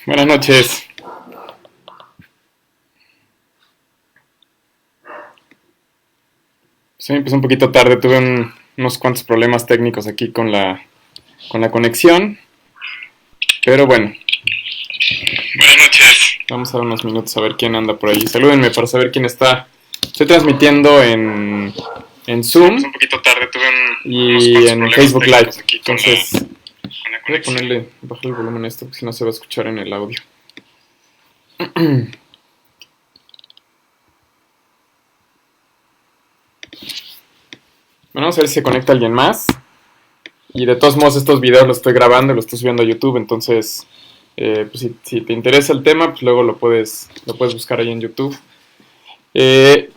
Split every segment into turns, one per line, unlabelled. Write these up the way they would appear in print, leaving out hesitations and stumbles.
Buenas noches. Sí, empezó un poquito tarde, tuve unos cuantos problemas técnicos aquí con la conexión, pero bueno,
Buenas noches.
vamos a dar unos minutos a ver quién anda por ahí. Salúdenme para saber quién está. Estoy transmitiendo en
Empezó
Zoom
un poquito tarde, tuve unos
y
cuantos
en
problemas
Facebook Live.
técnicos aquí
Entonces,
con la
voy a
conexión.
bajar el volumen a esto porque si no se va a escuchar en el audio. Bueno, vamos a ver si se conecta alguien más. Y de todos modos estos videos los estoy grabando y los estoy subiendo a YouTube, entonces pues si te interesa el tema, pues luego lo puedes buscar ahí en YouTube. Eh,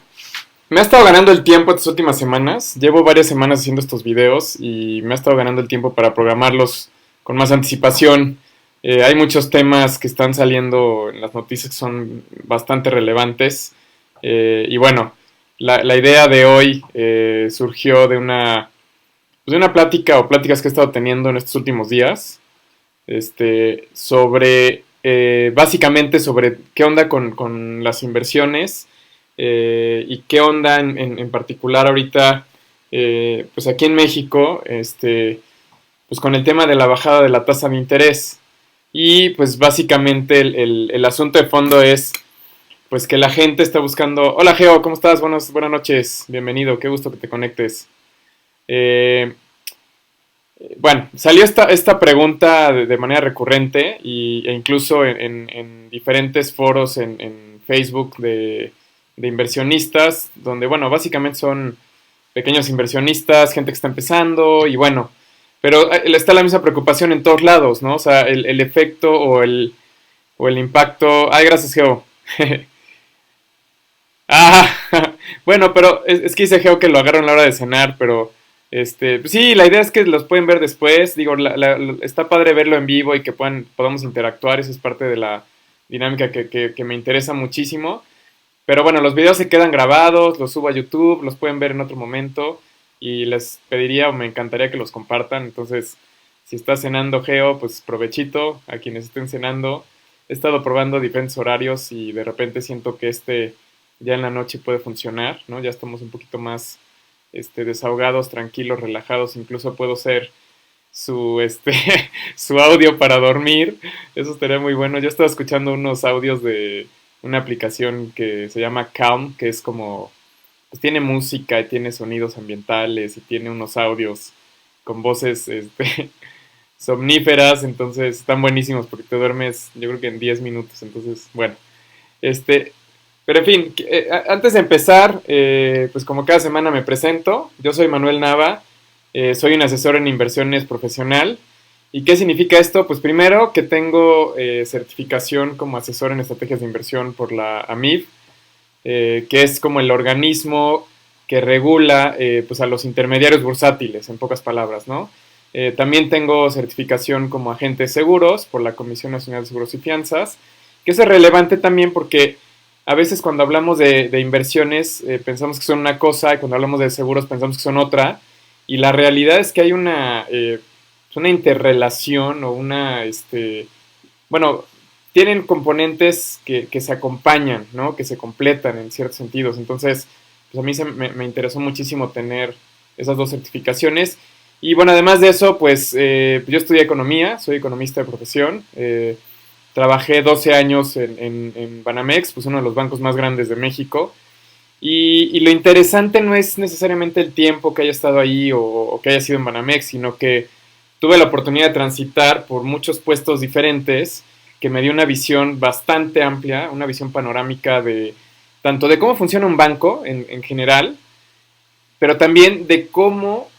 Me ha estado ganando el tiempo estas últimas semanas. Llevo varias semanas haciendo estos videos y me ha estado ganando el tiempo para programarlos con más anticipación. Hay muchos temas que están saliendo en las noticias que son bastante relevantes. Y bueno, la idea de hoy surgió de una plática o pláticas que he estado teniendo en estos últimos días. Básicamente sobre qué onda con las inversiones y qué onda en particular ahorita, pues aquí en México, pues con el tema de la bajada de la tasa de interés. Y pues básicamente el asunto de fondo es pues que la gente está buscando. Hola Geo, ¿cómo estás? Buenas noches, bienvenido, qué gusto que te conectes. Eh, bueno, salió esta pregunta de manera recurrente e incluso en diferentes foros en Facebook de inversionistas, donde, bueno, básicamente son pequeños inversionistas, gente que está empezando y bueno, pero está la misma preocupación en todos lados, ¿no? O sea, el efecto o el impacto. Ay, gracias, Geo. Ah, bueno, pero es que dice Geo que lo agarran a la hora de cenar, pero pues sí, la idea es que los pueden ver después. Digo, está padre verlo en vivo y que podamos interactuar. Eso es parte de la dinámica que me interesa muchísimo. Pero bueno, los videos se quedan grabados, los subo a YouTube, los pueden ver en otro momento. Y les pediría o me encantaría que los compartan. Entonces, si está cenando Geo, pues provechito a quienes estén cenando. He estado probando diferentes horarios y de repente siento que ya en la noche puede funcionar, ¿no? Ya estamos un poquito más desahogados, tranquilos, relajados. Incluso puedo ser su audio para dormir. Eso estaría muy bueno. Yo estaba escuchando unos audios de una aplicación que se llama Calm, que es como, pues tiene música y tiene sonidos ambientales y tiene unos audios con voces somníferas, entonces están buenísimos porque te duermes yo creo que en 10 minutos, entonces bueno, este, pero en fin, antes de empezar, pues como cada semana me presento, yo soy Manuel Nava, soy un asesor en inversiones profesional. ¿Y qué significa esto? Pues primero que tengo certificación como asesor en estrategias de inversión por la AMIF, que es como el organismo que regula pues a los intermediarios bursátiles, en pocas palabras, ¿no? También tengo certificación como agente de seguros por la Comisión Nacional de Seguros y Fianzas, que eso es relevante también porque a veces cuando hablamos de inversiones pensamos que son una cosa y cuando hablamos de seguros pensamos que son otra. Y la realidad es que hay una interrelación o bueno, tienen componentes que se acompañan, ¿no? Que se completan en ciertos sentidos. Entonces, pues a mí me interesó muchísimo tener esas dos certificaciones. Y bueno, además de eso, pues yo estudié economía, soy economista de profesión. Trabajé 12 años en Banamex, pues uno de los bancos más grandes de México. Y lo interesante no es necesariamente el tiempo que haya estado ahí o que haya sido en Banamex, sino que tuve la oportunidad de transitar por muchos puestos diferentes que me dio una visión bastante amplia, una visión panorámica de tanto de cómo funciona un banco en general, pero también de cómo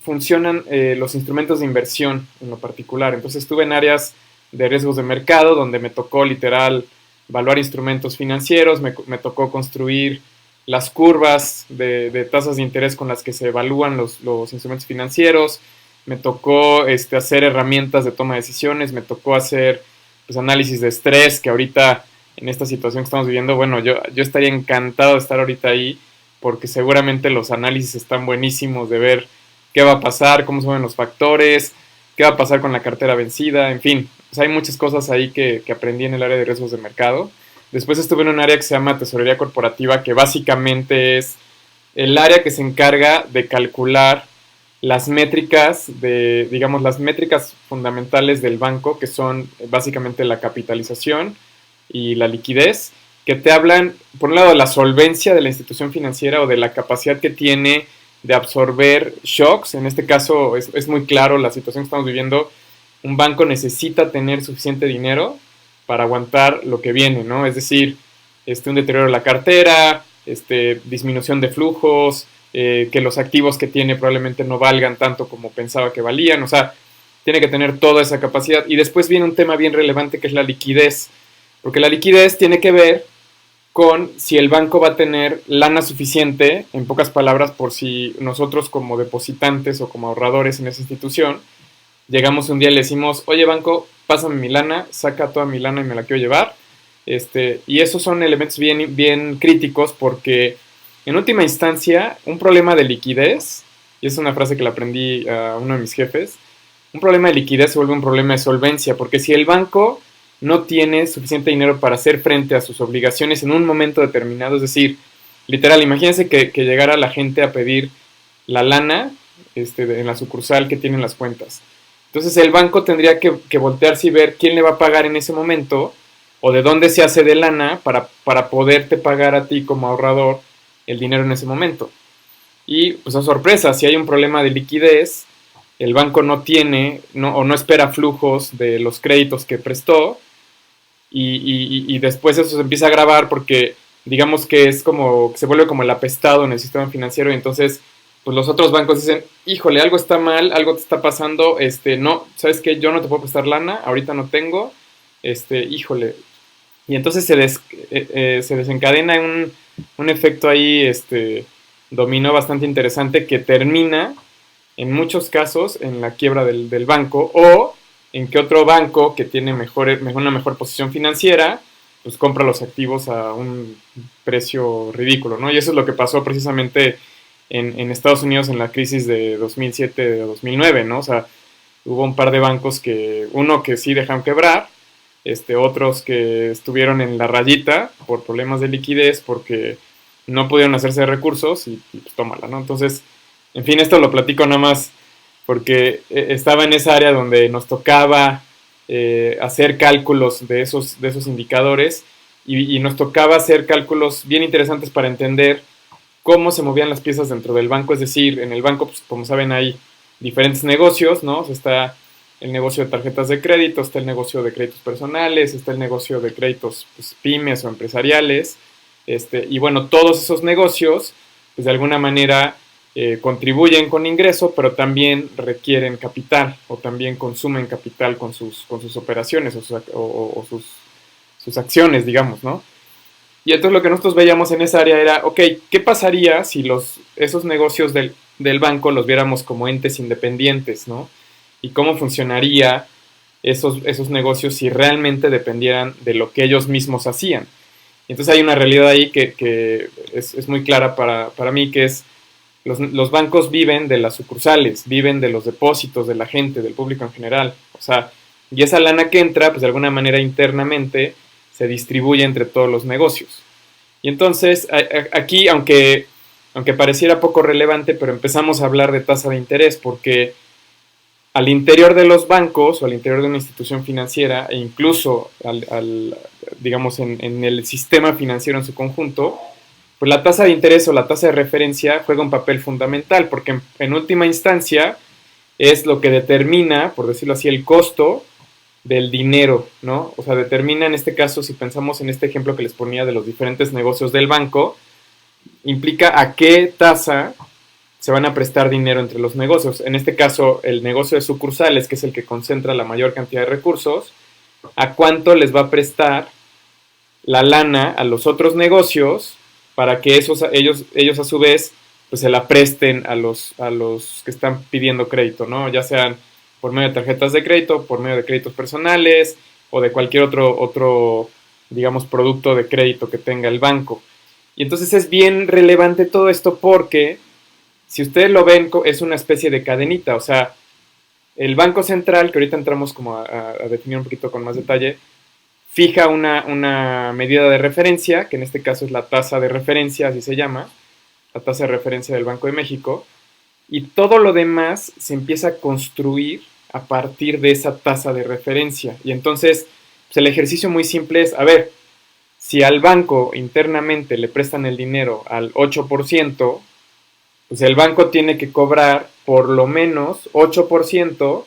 funcionan los instrumentos de inversión en lo particular. Entonces estuve en áreas de riesgos de mercado donde me tocó literal evaluar instrumentos financieros, me tocó construir las curvas de tasas de interés con las que se evalúan los instrumentos financieros, me tocó hacer herramientas de toma de decisiones, me tocó hacer pues, análisis de estrés, que ahorita en esta situación que estamos viviendo, bueno, yo estaría encantado de estar ahorita ahí, porque seguramente los análisis están buenísimos de ver qué va a pasar, cómo suben los factores, qué va a pasar con la cartera vencida, en fin, pues hay muchas cosas ahí que aprendí en el área de riesgos de mercado. Después estuve en un área que se llama tesorería corporativa, que básicamente es el área que se encarga de calcular las métricas digamos, las métricas fundamentales del banco, que son básicamente la capitalización y la liquidez, que te hablan, por un lado, de la solvencia de la institución financiera o de la capacidad que tiene de absorber shocks. En este caso es muy claro la situación que estamos viviendo. Un banco necesita tener suficiente dinero para aguantar lo que viene, ¿no? Es decir, un deterioro de la cartera, disminución de flujos, que los activos que tiene probablemente no valgan tanto como pensaba que valían, o sea, tiene que tener toda esa capacidad. Y después viene un tema bien relevante que es la liquidez, porque la liquidez tiene que ver con si el banco va a tener lana suficiente, en pocas palabras, por si nosotros como depositantes o como ahorradores en esa institución, llegamos un día y le decimos, oye banco, pásame mi lana, saca toda mi lana y me la quiero llevar. Y esos son elementos bien, bien críticos porque en última instancia un problema de liquidez, y es una frase que le aprendí a uno de mis jefes, un problema de liquidez se vuelve un problema de solvencia, porque si el banco no tiene suficiente dinero para hacer frente a sus obligaciones en un momento determinado, es decir, literal, imagínense que llegara la gente a pedir la lana en la sucursal que tienen las cuentas. Entonces el banco tendría que voltearse y ver quién le va a pagar en ese momento o de dónde se hace de lana para poderte pagar a ti como ahorrador el dinero en ese momento. Y pues a sorpresa, si hay un problema de liquidez, el banco no tiene o no espera flujos de los créditos que prestó y después eso se empieza a agravar porque digamos que es como, se vuelve como el apestado en el sistema financiero y entonces pues los otros bancos dicen, híjole, algo está mal, algo te está pasando, no, ¿sabes qué? Yo no te puedo prestar lana, ahorita no tengo, híjole. Y entonces se desencadena un efecto ahí, dominó bastante interesante que termina, en muchos casos, en la quiebra del banco o en que otro banco que tiene una mejor posición financiera, pues compra los activos a un precio ridículo, ¿no? Y eso es lo que pasó precisamente en Estados Unidos en la crisis de 2007-2009, ¿no? O sea, hubo un par de bancos uno que sí dejaron quebrar, otros que estuvieron en la rayita por problemas de liquidez, porque no pudieron hacerse de recursos y pues tómala, ¿no? Entonces, en fin, esto lo platico nada más porque estaba en esa área donde nos tocaba hacer cálculos de esos indicadores y nos tocaba hacer cálculos bien interesantes para entender cómo se movían las piezas dentro del banco, es decir, en el banco, pues, como saben, hay diferentes negocios, ¿no? O sea, está el negocio de tarjetas de crédito, está el negocio de créditos personales, está el negocio de créditos pues, pymes o empresariales, y bueno, todos esos negocios, pues de alguna manera contribuyen con ingreso, pero también requieren capital o también consumen capital con sus operaciones o sus acciones, digamos, ¿no? Y entonces lo que nosotros veíamos en esa área era, ok, ¿qué pasaría si esos negocios del banco los viéramos como entes independientes, ¿no? Y cómo funcionaría esos negocios si realmente dependieran de lo que ellos mismos hacían. Y entonces hay una realidad ahí que es muy clara para mí, que es los bancos viven de las sucursales, viven de los depósitos de la gente, del público en general. O sea, y esa lana que entra, pues de alguna manera internamente se distribuye entre todos los negocios. Y entonces aquí, aunque pareciera poco relevante, pero empezamos a hablar de tasa de interés, porque al interior de los bancos o al interior de una institución financiera e incluso digamos en el sistema financiero en su conjunto, pues la tasa de interés o la tasa de referencia juega un papel fundamental porque en última instancia es lo que determina, por decirlo así, el costo del dinero, ¿no? O sea, determina en este caso, si pensamos en este ejemplo que les ponía de los diferentes negocios del banco, implica a qué tasa se van a prestar dinero entre los negocios. En este caso, el negocio de sucursales, que es el que concentra la mayor cantidad de recursos, a cuánto les va a prestar la lana a los otros negocios para que ellos a su vez pues se la presten a los que están pidiendo crédito, ¿no? Ya sean por medio de tarjetas de crédito, por medio de créditos personales o de cualquier otro digamos, producto de crédito que tenga el banco. Y entonces es bien relevante todo esto porque, si ustedes lo ven, es una especie de cadenita, o sea, el Banco Central, que ahorita entramos como a definir un poquito con más detalle, fija una medida de referencia, que en este caso es la tasa de referencia, así se llama, la tasa de referencia del Banco de México, y todo lo demás se empieza a construir a partir de esa tasa de referencia. Y entonces, pues el ejercicio muy simple es, a ver, si al banco internamente le prestan el dinero al 8%, pues el banco tiene que cobrar por lo menos 8%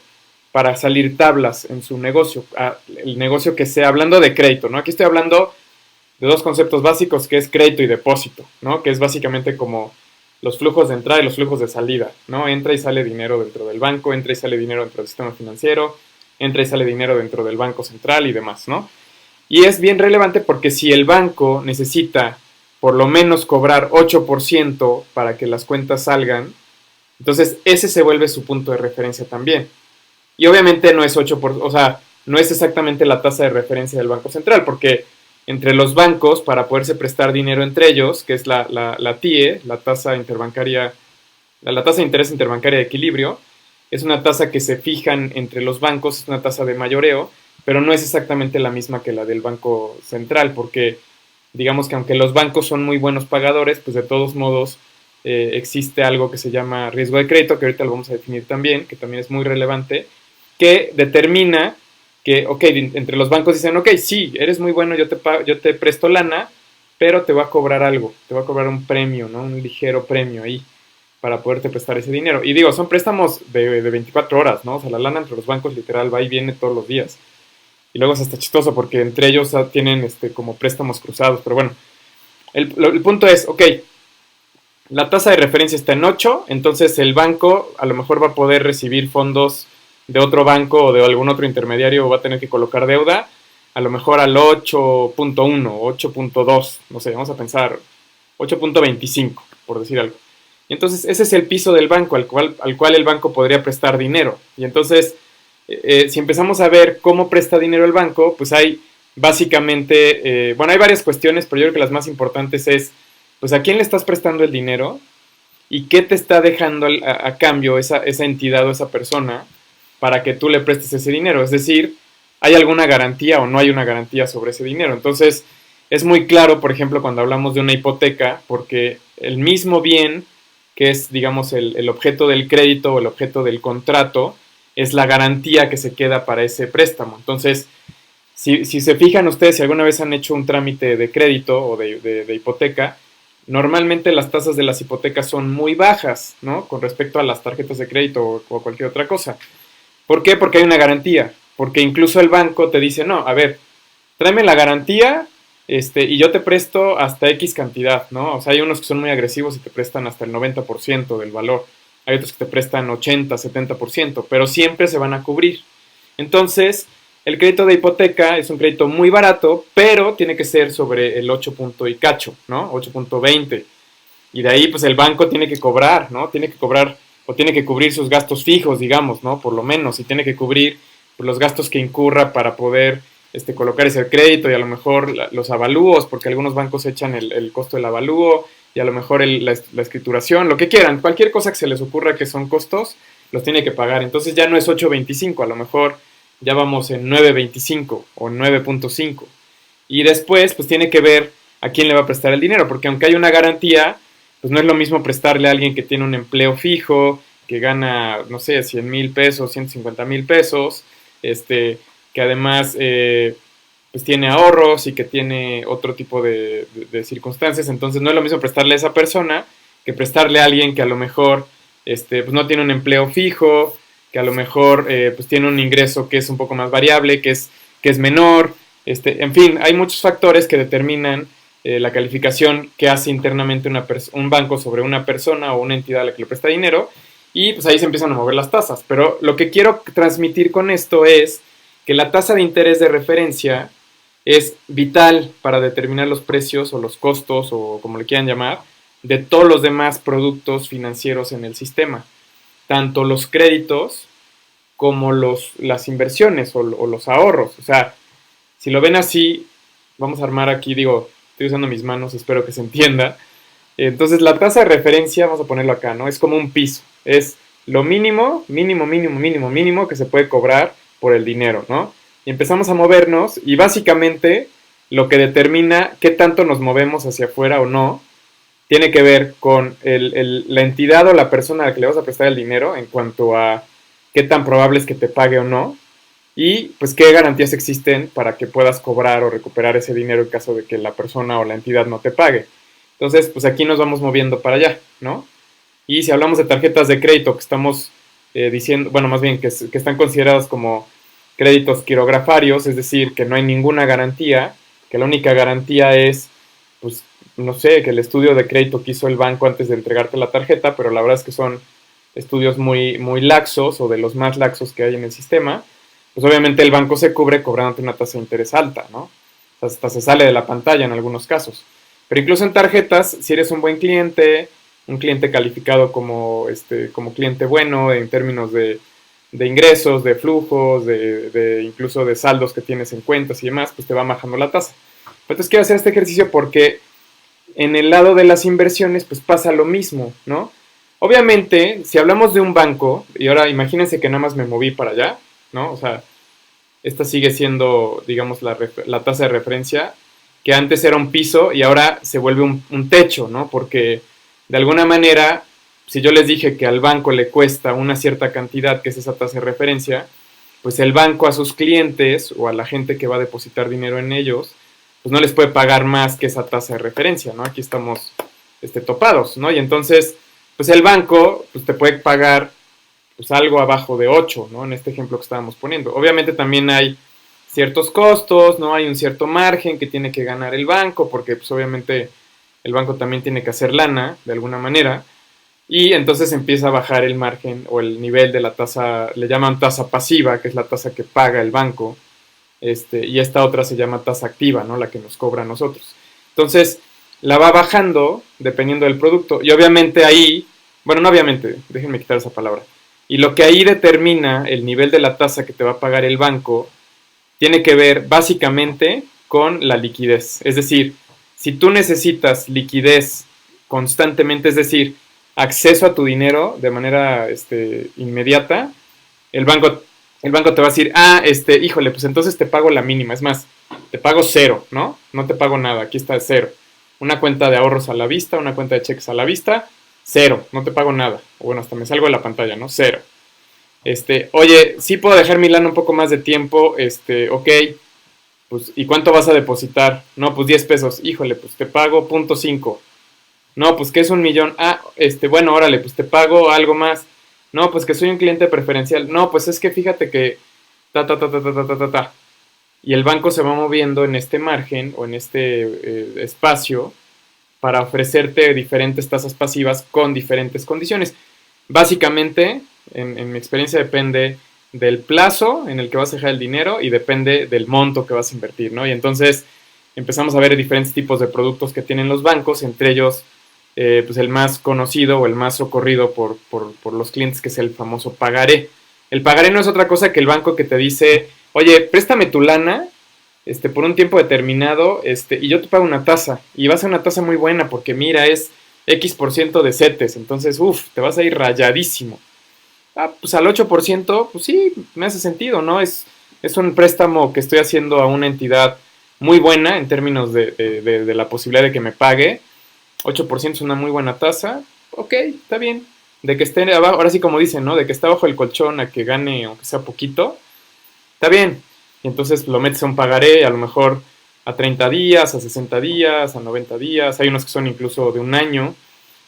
para salir tablas en su negocio, el negocio que sea, hablando de crédito, ¿no? Aquí estoy hablando de dos conceptos básicos que es crédito y depósito, ¿no? Que es básicamente como los flujos de entrada y los flujos de salida, ¿no? Entra y sale dinero dentro del banco, entra y sale dinero dentro del sistema financiero, entra y sale dinero dentro del banco central y demás, ¿no? Y es bien relevante porque si el banco necesita por lo menos cobrar 8% para que las cuentas salgan, entonces ese se vuelve su punto de referencia también. Y obviamente no es 8%, o sea, no es exactamente la tasa de referencia del Banco Central, porque entre los bancos, para poderse prestar dinero entre ellos, que es la TIE, la tasa interbancaria, la tasa de interés interbancaria de equilibrio, es una tasa que se fijan entre los bancos, es una tasa de mayoreo, pero no es exactamente la misma que la del Banco Central, porque digamos que aunque los bancos son muy buenos pagadores, pues de todos modos existe algo que se llama riesgo de crédito, que ahorita lo vamos a definir también, que también es muy relevante, que determina que, ok, entre los bancos dicen, ok, sí, eres muy bueno, yo te presto lana, pero te va a cobrar algo, te va a cobrar un premio, ¿no? Un ligero premio ahí para poderte prestar ese dinero. Y digo, son préstamos de 24 horas, ¿no? O sea, la lana entre los bancos literal va y viene todos los días. Y luego es hasta chistoso porque entre ellos tienen como préstamos cruzados. Pero bueno, el punto es, ok, la tasa de referencia está en 8, entonces el banco a lo mejor va a poder recibir fondos de otro banco o de algún otro intermediario, o va a tener que colocar deuda, a lo mejor al 8.1, 8.2, no sé, vamos a pensar 8.25, por decir algo. Y entonces ese es el piso del banco al cual el banco podría prestar dinero. Y entonces, si empezamos a ver cómo presta dinero el banco, pues hay básicamente, bueno, hay varias cuestiones, pero yo creo que las más importantes es, pues a quién le estás prestando el dinero y qué te está dejando a cambio esa entidad o esa persona para que tú le prestes ese dinero. Es decir, ¿hay alguna garantía o no hay una garantía sobre ese dinero? Entonces, es muy claro, por ejemplo, cuando hablamos de una hipoteca, porque el mismo bien, que es, digamos, el objeto del crédito o el objeto del contrato, es la garantía que se queda para ese préstamo. Entonces, si se fijan ustedes, si alguna vez han hecho un trámite de crédito o de hipoteca, normalmente las tasas de las hipotecas son muy bajas, ¿no? Con respecto a las tarjetas de crédito o cualquier otra cosa. ¿Por qué? Porque hay una garantía. Porque incluso el banco te dice, no, a ver, tráeme la garantía y yo te presto hasta X cantidad, ¿no? O sea, hay unos que son muy agresivos y te prestan hasta el 90% del valor. Hay otros que te prestan 80, 70%, pero siempre se van a cubrir. Entonces, el crédito de hipoteca es un crédito muy barato, pero tiene que ser sobre el 8 punto y cacho, ¿no? 8.20. Y de ahí, pues el banco tiene que cobrar, ¿no? Tiene que cobrar o tiene que cubrir sus gastos fijos, digamos, ¿no? Por lo menos, y tiene que cubrir pues, los gastos que incurra para poder colocar ese crédito y a lo mejor los avalúos, porque algunos bancos echan el costo del avalúo y a lo mejor la escrituración, lo que quieran, cualquier cosa que se les ocurra que son costos, los tiene que pagar. Entonces ya no es 8.25, a lo mejor ya vamos en 9.25 o 9.5. Y después, pues tiene que ver a quién le va a prestar el dinero, porque aunque hay una garantía, pues no es lo mismo prestarle a alguien que tiene un empleo fijo, que gana, no sé, 100,000 pesos, 150,000 pesos, que además pues tiene ahorros y que tiene otro tipo de circunstancias. Entonces no es lo mismo prestarle a esa persona que prestarle a alguien que a lo mejor pues no tiene un empleo fijo, que a lo mejor pues tiene un ingreso que es un poco más variable, que es menor. En fin, hay muchos factores que determinan la calificación que hace internamente un banco sobre una persona o una entidad a la que le presta dinero, y pues ahí se empiezan a mover las tasas. Pero lo que quiero transmitir con esto es que la tasa de interés de referencia es vital para determinar los precios o los costos o como le quieran llamar de todos los demás productos financieros en el sistema, tanto los créditos como las inversiones o los ahorros. O sea, si lo ven así, vamos a armar aquí, digo, estoy usando mis manos, espero que se entienda. Entonces la tasa de referencia, vamos a ponerlo acá, ¿no? Es como un piso, es lo mínimo que se puede cobrar por el dinero, ¿no? Y empezamos a movernos y básicamente lo que determina qué tanto nos movemos hacia afuera o no, tiene que ver con la entidad o la persona a la que le vas a prestar el dinero en cuanto a qué tan probable es que te pague o no, y pues qué garantías existen para que puedas cobrar o recuperar ese dinero en caso de que la persona o la entidad no te pague. Entonces, pues aquí nos vamos moviendo para allá, ¿no? Y si hablamos de tarjetas de crédito que estamos diciendo, bueno, más bien que están consideradas como créditos quirografarios, es decir, que no hay ninguna garantía, que la única garantía es, pues, no sé, que el estudio de crédito que hizo el banco antes de entregarte la tarjeta, pero la verdad es que son estudios muy, muy laxos o de los más laxos que hay en el sistema, pues obviamente el banco se cubre cobrándote una tasa de interés alta, ¿no? Hasta se sale de la pantalla en algunos casos. Pero incluso en tarjetas, si eres un buen cliente, un cliente calificado como cliente bueno en términos de ingresos, de flujos, incluso de saldos que tienes en cuentas y demás, pues te va bajando la tasa. Entonces quiero hacer este ejercicio porque en el lado de las inversiones pues pasa lo mismo, ¿no? Obviamente, si hablamos de un banco, y ahora imagínense que nada más me moví para allá, ¿no? O sea, esta sigue siendo, digamos, la tasa de referencia, que antes era un piso y ahora se vuelve un techo, ¿no? Porque de alguna manera, si yo les dije que al banco le cuesta una cierta cantidad, que es esa tasa de referencia, pues el banco a sus clientes o a la gente que va a depositar dinero en ellos, pues no les puede pagar más que esa tasa de referencia, ¿no? Aquí estamos topados, ¿no? Y entonces, pues el banco pues te puede pagar pues algo abajo de 8, ¿no? En este ejemplo que estábamos poniendo. Obviamente también hay ciertos costos, ¿no? Hay un cierto margen que tiene que ganar el banco, porque pues obviamente el banco también tiene que hacer lana, de alguna manera, y entonces empieza a bajar el margen o el nivel de la tasa, le llaman tasa pasiva, que es la tasa que paga el banco, y esta otra se llama tasa activa, ¿no? La que nos cobra a nosotros. Entonces, la va bajando dependiendo del producto, y obviamente ahí, bueno, no obviamente, déjenme quitar esa palabra, y lo que ahí determina el nivel de la tasa que te va a pagar el banco tiene que ver básicamente con la liquidez. Es decir, si tú necesitas liquidez constantemente, es decir, acceso a tu dinero de manera inmediata, el banco, el banco te va a decir, híjole, pues entonces te pago la mínima. Es más, te pago cero, ¿no? No te pago nada, aquí está cero. Una cuenta de ahorros a la vista, una cuenta de cheques a la vista, cero, no te pago nada. O bueno, hasta me salgo de la pantalla, ¿no? Cero. Oye, sí puedo dejar mi lana un poco más de tiempo, ok, pues, ¿y cuánto vas a depositar? No, pues 10 pesos, híjole, pues te pago .5. No, pues que es 1,000,000, bueno, órale, pues te pago algo más. No, pues que soy un cliente preferencial. No, pues es que fíjate que ta. Y el banco se va moviendo en este margen o en este espacio para ofrecerte diferentes tasas pasivas con diferentes condiciones. Básicamente, en mi experiencia depende del plazo en el que vas a dejar el dinero y depende del monto que vas a invertir, ¿no? Y entonces empezamos a ver diferentes tipos de productos que tienen los bancos, entre ellos pues el más conocido o el más socorrido por los clientes, que es el famoso pagaré. El pagaré no es otra cosa que el banco que te dice, oye, préstame tu lana por un tiempo determinado y yo te pago una tasa, y va a ser una tasa muy buena porque mira, es X% de CETES, entonces, te vas a ir rayadísimo. Pues al 8%, pues sí, me hace sentido, ¿no? Es un préstamo que estoy haciendo a una entidad muy buena en términos de la posibilidad de que me pague. 8% es una muy buena tasa, ok, está bien. De que esté abajo, ahora sí como dicen, ¿no? De que está abajo el colchón a que gane, aunque sea poquito, está bien. Y entonces lo metes a un pagaré, a lo mejor a 30 días, a 60 días, a 90 días, hay unos que son incluso de un año,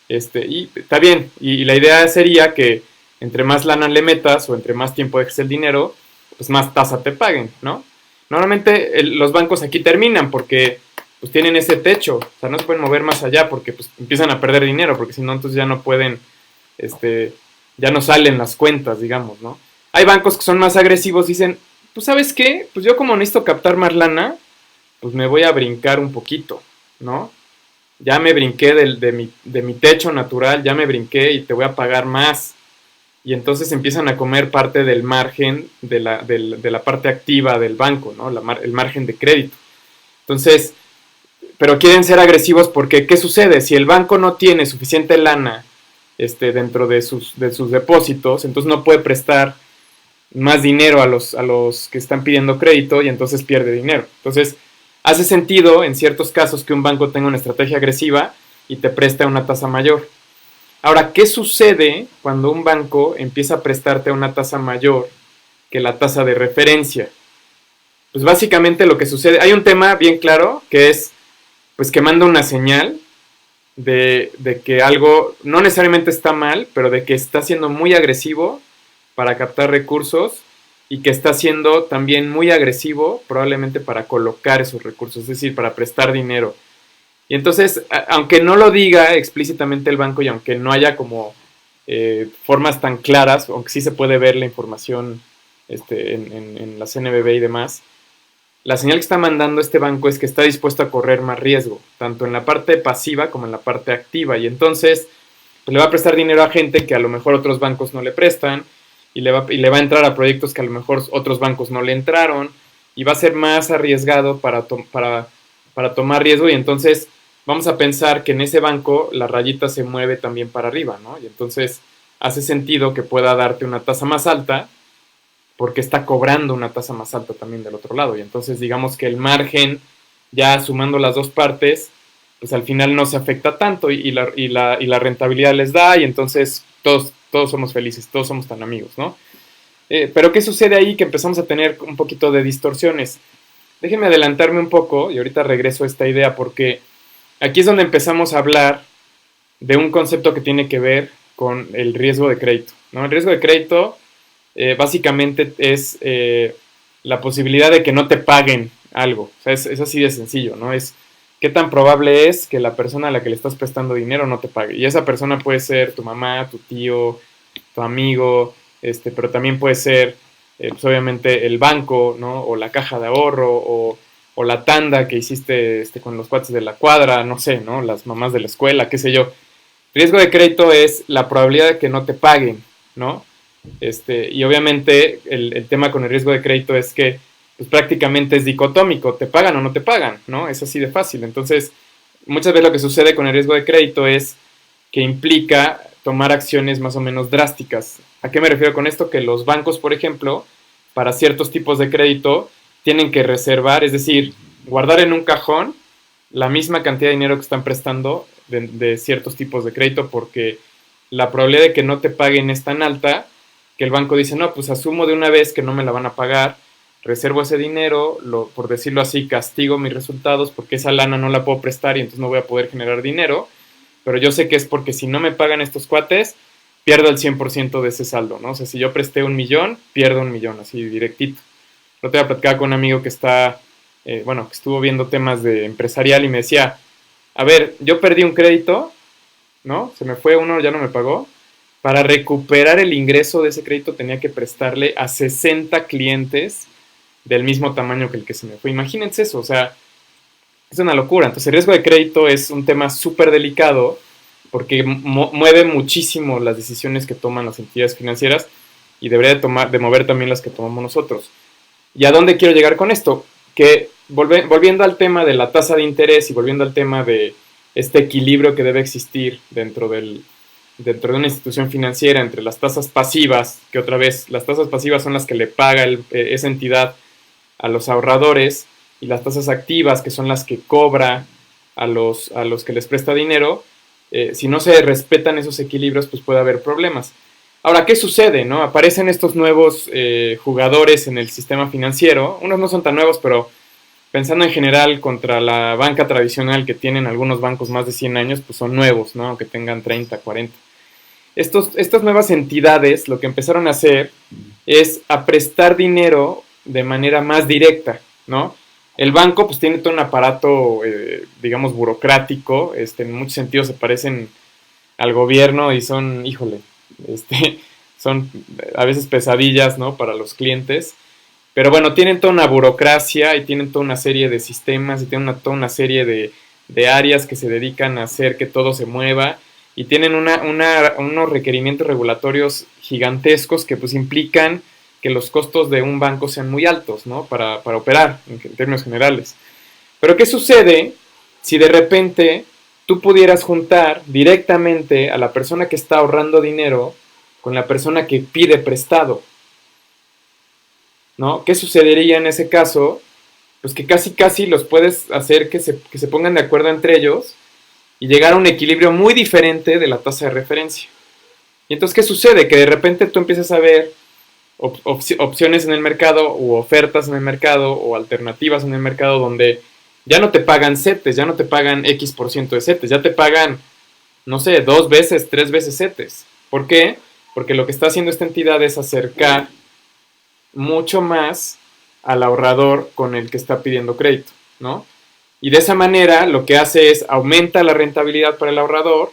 y está bien. Y la idea sería que entre más lana le metas o entre más tiempo dejes el dinero, pues más tasa te paguen, ¿no? Normalmente los bancos aquí terminan porque pues tienen ese techo, o sea, no se pueden mover más allá porque pues empiezan a perder dinero, porque si no, entonces ya no pueden, ya no salen las cuentas, digamos, ¿no? Hay bancos que son más agresivos, dicen, pues ¿sabes qué? Pues yo como necesito captar más lana, pues me voy a brincar un poquito, ¿no? Ya me brinqué de mi techo natural, ya me brinqué y te voy a pagar más. Y entonces empiezan a comer parte del margen de la parte activa del banco, ¿no? El margen de crédito. Entonces, pero quieren ser agresivos porque, ¿qué sucede? Si el banco no tiene suficiente lana dentro de sus depósitos, entonces no puede prestar más dinero a los que están pidiendo crédito y entonces pierde dinero. Entonces, hace sentido en ciertos casos que un banco tenga una estrategia agresiva y te preste a una tasa mayor. Ahora, ¿qué sucede cuando un banco empieza a prestarte a una tasa mayor que la tasa de referencia? Pues básicamente lo que sucede, hay un tema bien claro que es pues que manda una señal de que algo no necesariamente está mal, pero de que está siendo muy agresivo para captar recursos y que está siendo también muy agresivo probablemente para colocar esos recursos, es decir, para prestar dinero. Y entonces, aunque no lo diga explícitamente el banco y aunque no haya como formas tan claras, aunque sí se puede ver la información en la CNBV y demás, la señal que está mandando este banco es que está dispuesto a correr más riesgo, tanto en la parte pasiva como en la parte activa. Y entonces pues le va a prestar dinero a gente que a lo mejor otros bancos no le prestan y le va a entrar a proyectos que a lo mejor otros bancos no le entraron y va a ser más arriesgado para tomar riesgo. Y entonces vamos a pensar que en ese banco la rayita se mueve también para arriba, ¿no? Y entonces hace sentido que pueda darte una tasa más alta porque está cobrando una tasa más alta también del otro lado. Y entonces digamos que el margen, ya sumando las dos partes, pues al final no se afecta tanto y la rentabilidad les da y entonces todos somos felices, todos somos tan amigos, ¿no? Pero ¿qué sucede ahí? Que empezamos a tener un poquito de distorsiones. Déjenme adelantarme un poco y ahorita regreso a esta idea porque aquí es donde empezamos a hablar de un concepto que tiene que ver con el riesgo de crédito, ¿no? El riesgo de crédito básicamente es la posibilidad de que no te paguen algo. O sea, es así de sencillo, ¿no? Es qué tan probable es que la persona a la que le estás prestando dinero no te pague. Y esa persona puede ser tu mamá, tu tío, tu amigo, pero también puede ser, pues obviamente, el banco, ¿no? O la caja de ahorro, o la tanda que hiciste con los cuates de la cuadra, no sé, ¿no? Las mamás de la escuela, qué sé yo. Riesgo de crédito es la probabilidad de que no te paguen, ¿no? Y obviamente el tema con el riesgo de crédito es que pues, prácticamente es dicotómico, te pagan o no te pagan, ¿no? Es así de fácil. Entonces, muchas veces lo que sucede con el riesgo de crédito es que implica tomar acciones más o menos drásticas. ¿A qué me refiero con esto? Que los bancos, por ejemplo, para ciertos tipos de crédito, tienen que reservar, es decir, guardar en un cajón la misma cantidad de dinero que están prestando de ciertos tipos de crédito porque la probabilidad de que no te paguen es tan alta que el banco dice, no, pues asumo de una vez que no me la van a pagar, reservo ese dinero, por decirlo así, castigo mis resultados porque esa lana no la puedo prestar y entonces no voy a poder generar dinero, pero yo sé que es porque si no me pagan estos cuates, pierdo el 100% de ese saldo, ¿no? O sea, si yo presté 1,000,000, pierdo 1,000,000, así directito. Yo te voy a platicar con un amigo que está, que estuvo viendo temas de empresarial y me decía, a ver, yo perdí un crédito, ¿no? Se me fue uno, ya no me pagó. Para recuperar el ingreso de ese crédito tenía que prestarle a 60 clientes del mismo tamaño que el que se me fue. Imagínense eso, o sea, es una locura. Entonces el riesgo de crédito es un tema súper delicado porque mueve muchísimo las decisiones que toman las entidades financieras y debería de mover también las que tomamos nosotros. ¿Y a dónde quiero llegar con esto? Que volviendo al tema de la tasa de interés y volviendo al tema de este equilibrio que debe existir dentro de una institución financiera entre las tasas pasivas, que otra vez las tasas pasivas son las que le paga esa entidad a los ahorradores, y las tasas activas, que son las que cobra a los que les presta dinero, si no se respetan esos equilibrios, pues puede haber problemas. Ahora, ¿qué sucede? ¿No? Aparecen estos nuevos jugadores en el sistema financiero, unos no son tan nuevos, pero pensando en general contra la banca tradicional que tienen algunos bancos más de 100 años, pues son nuevos, ¿no? Aunque tengan 30, 40. Estas nuevas entidades lo que empezaron a hacer es a prestar dinero de manera más directa, ¿no? El banco pues tiene todo un aparato, digamos, burocrático, en muchos sentidos se parecen al gobierno y son, híjole, son a veces pesadillas, ¿no? Para los clientes. Pero bueno, tienen toda una burocracia y tienen toda una serie de sistemas y tienen toda una serie de áreas que se dedican a hacer que todo se mueva y tienen unos requerimientos regulatorios gigantescos que pues implican que los costos de un banco sean muy altos, ¿no? Para operar en términos generales. Pero ¿qué sucede si de repente tú pudieras juntar directamente a la persona que está ahorrando dinero con la persona que pide prestado, ¿no? ¿Qué sucedería en ese caso? Pues que casi los puedes hacer que se pongan de acuerdo entre ellos y llegar a un equilibrio muy diferente de la tasa de referencia. Y entonces, ¿qué sucede? Que de repente tú empiezas a ver opciones en el mercado u ofertas en el mercado o alternativas en el mercado donde ya no te pagan CETES, ya no te pagan X% de CETES, ya te pagan, no sé, 2 veces, 3 veces CETES. ¿Por qué? Porque lo que está haciendo esta entidad es acercar mucho más al ahorrador con el que está pidiendo crédito, ¿no? Y de esa manera lo que hace es aumenta la rentabilidad para el ahorrador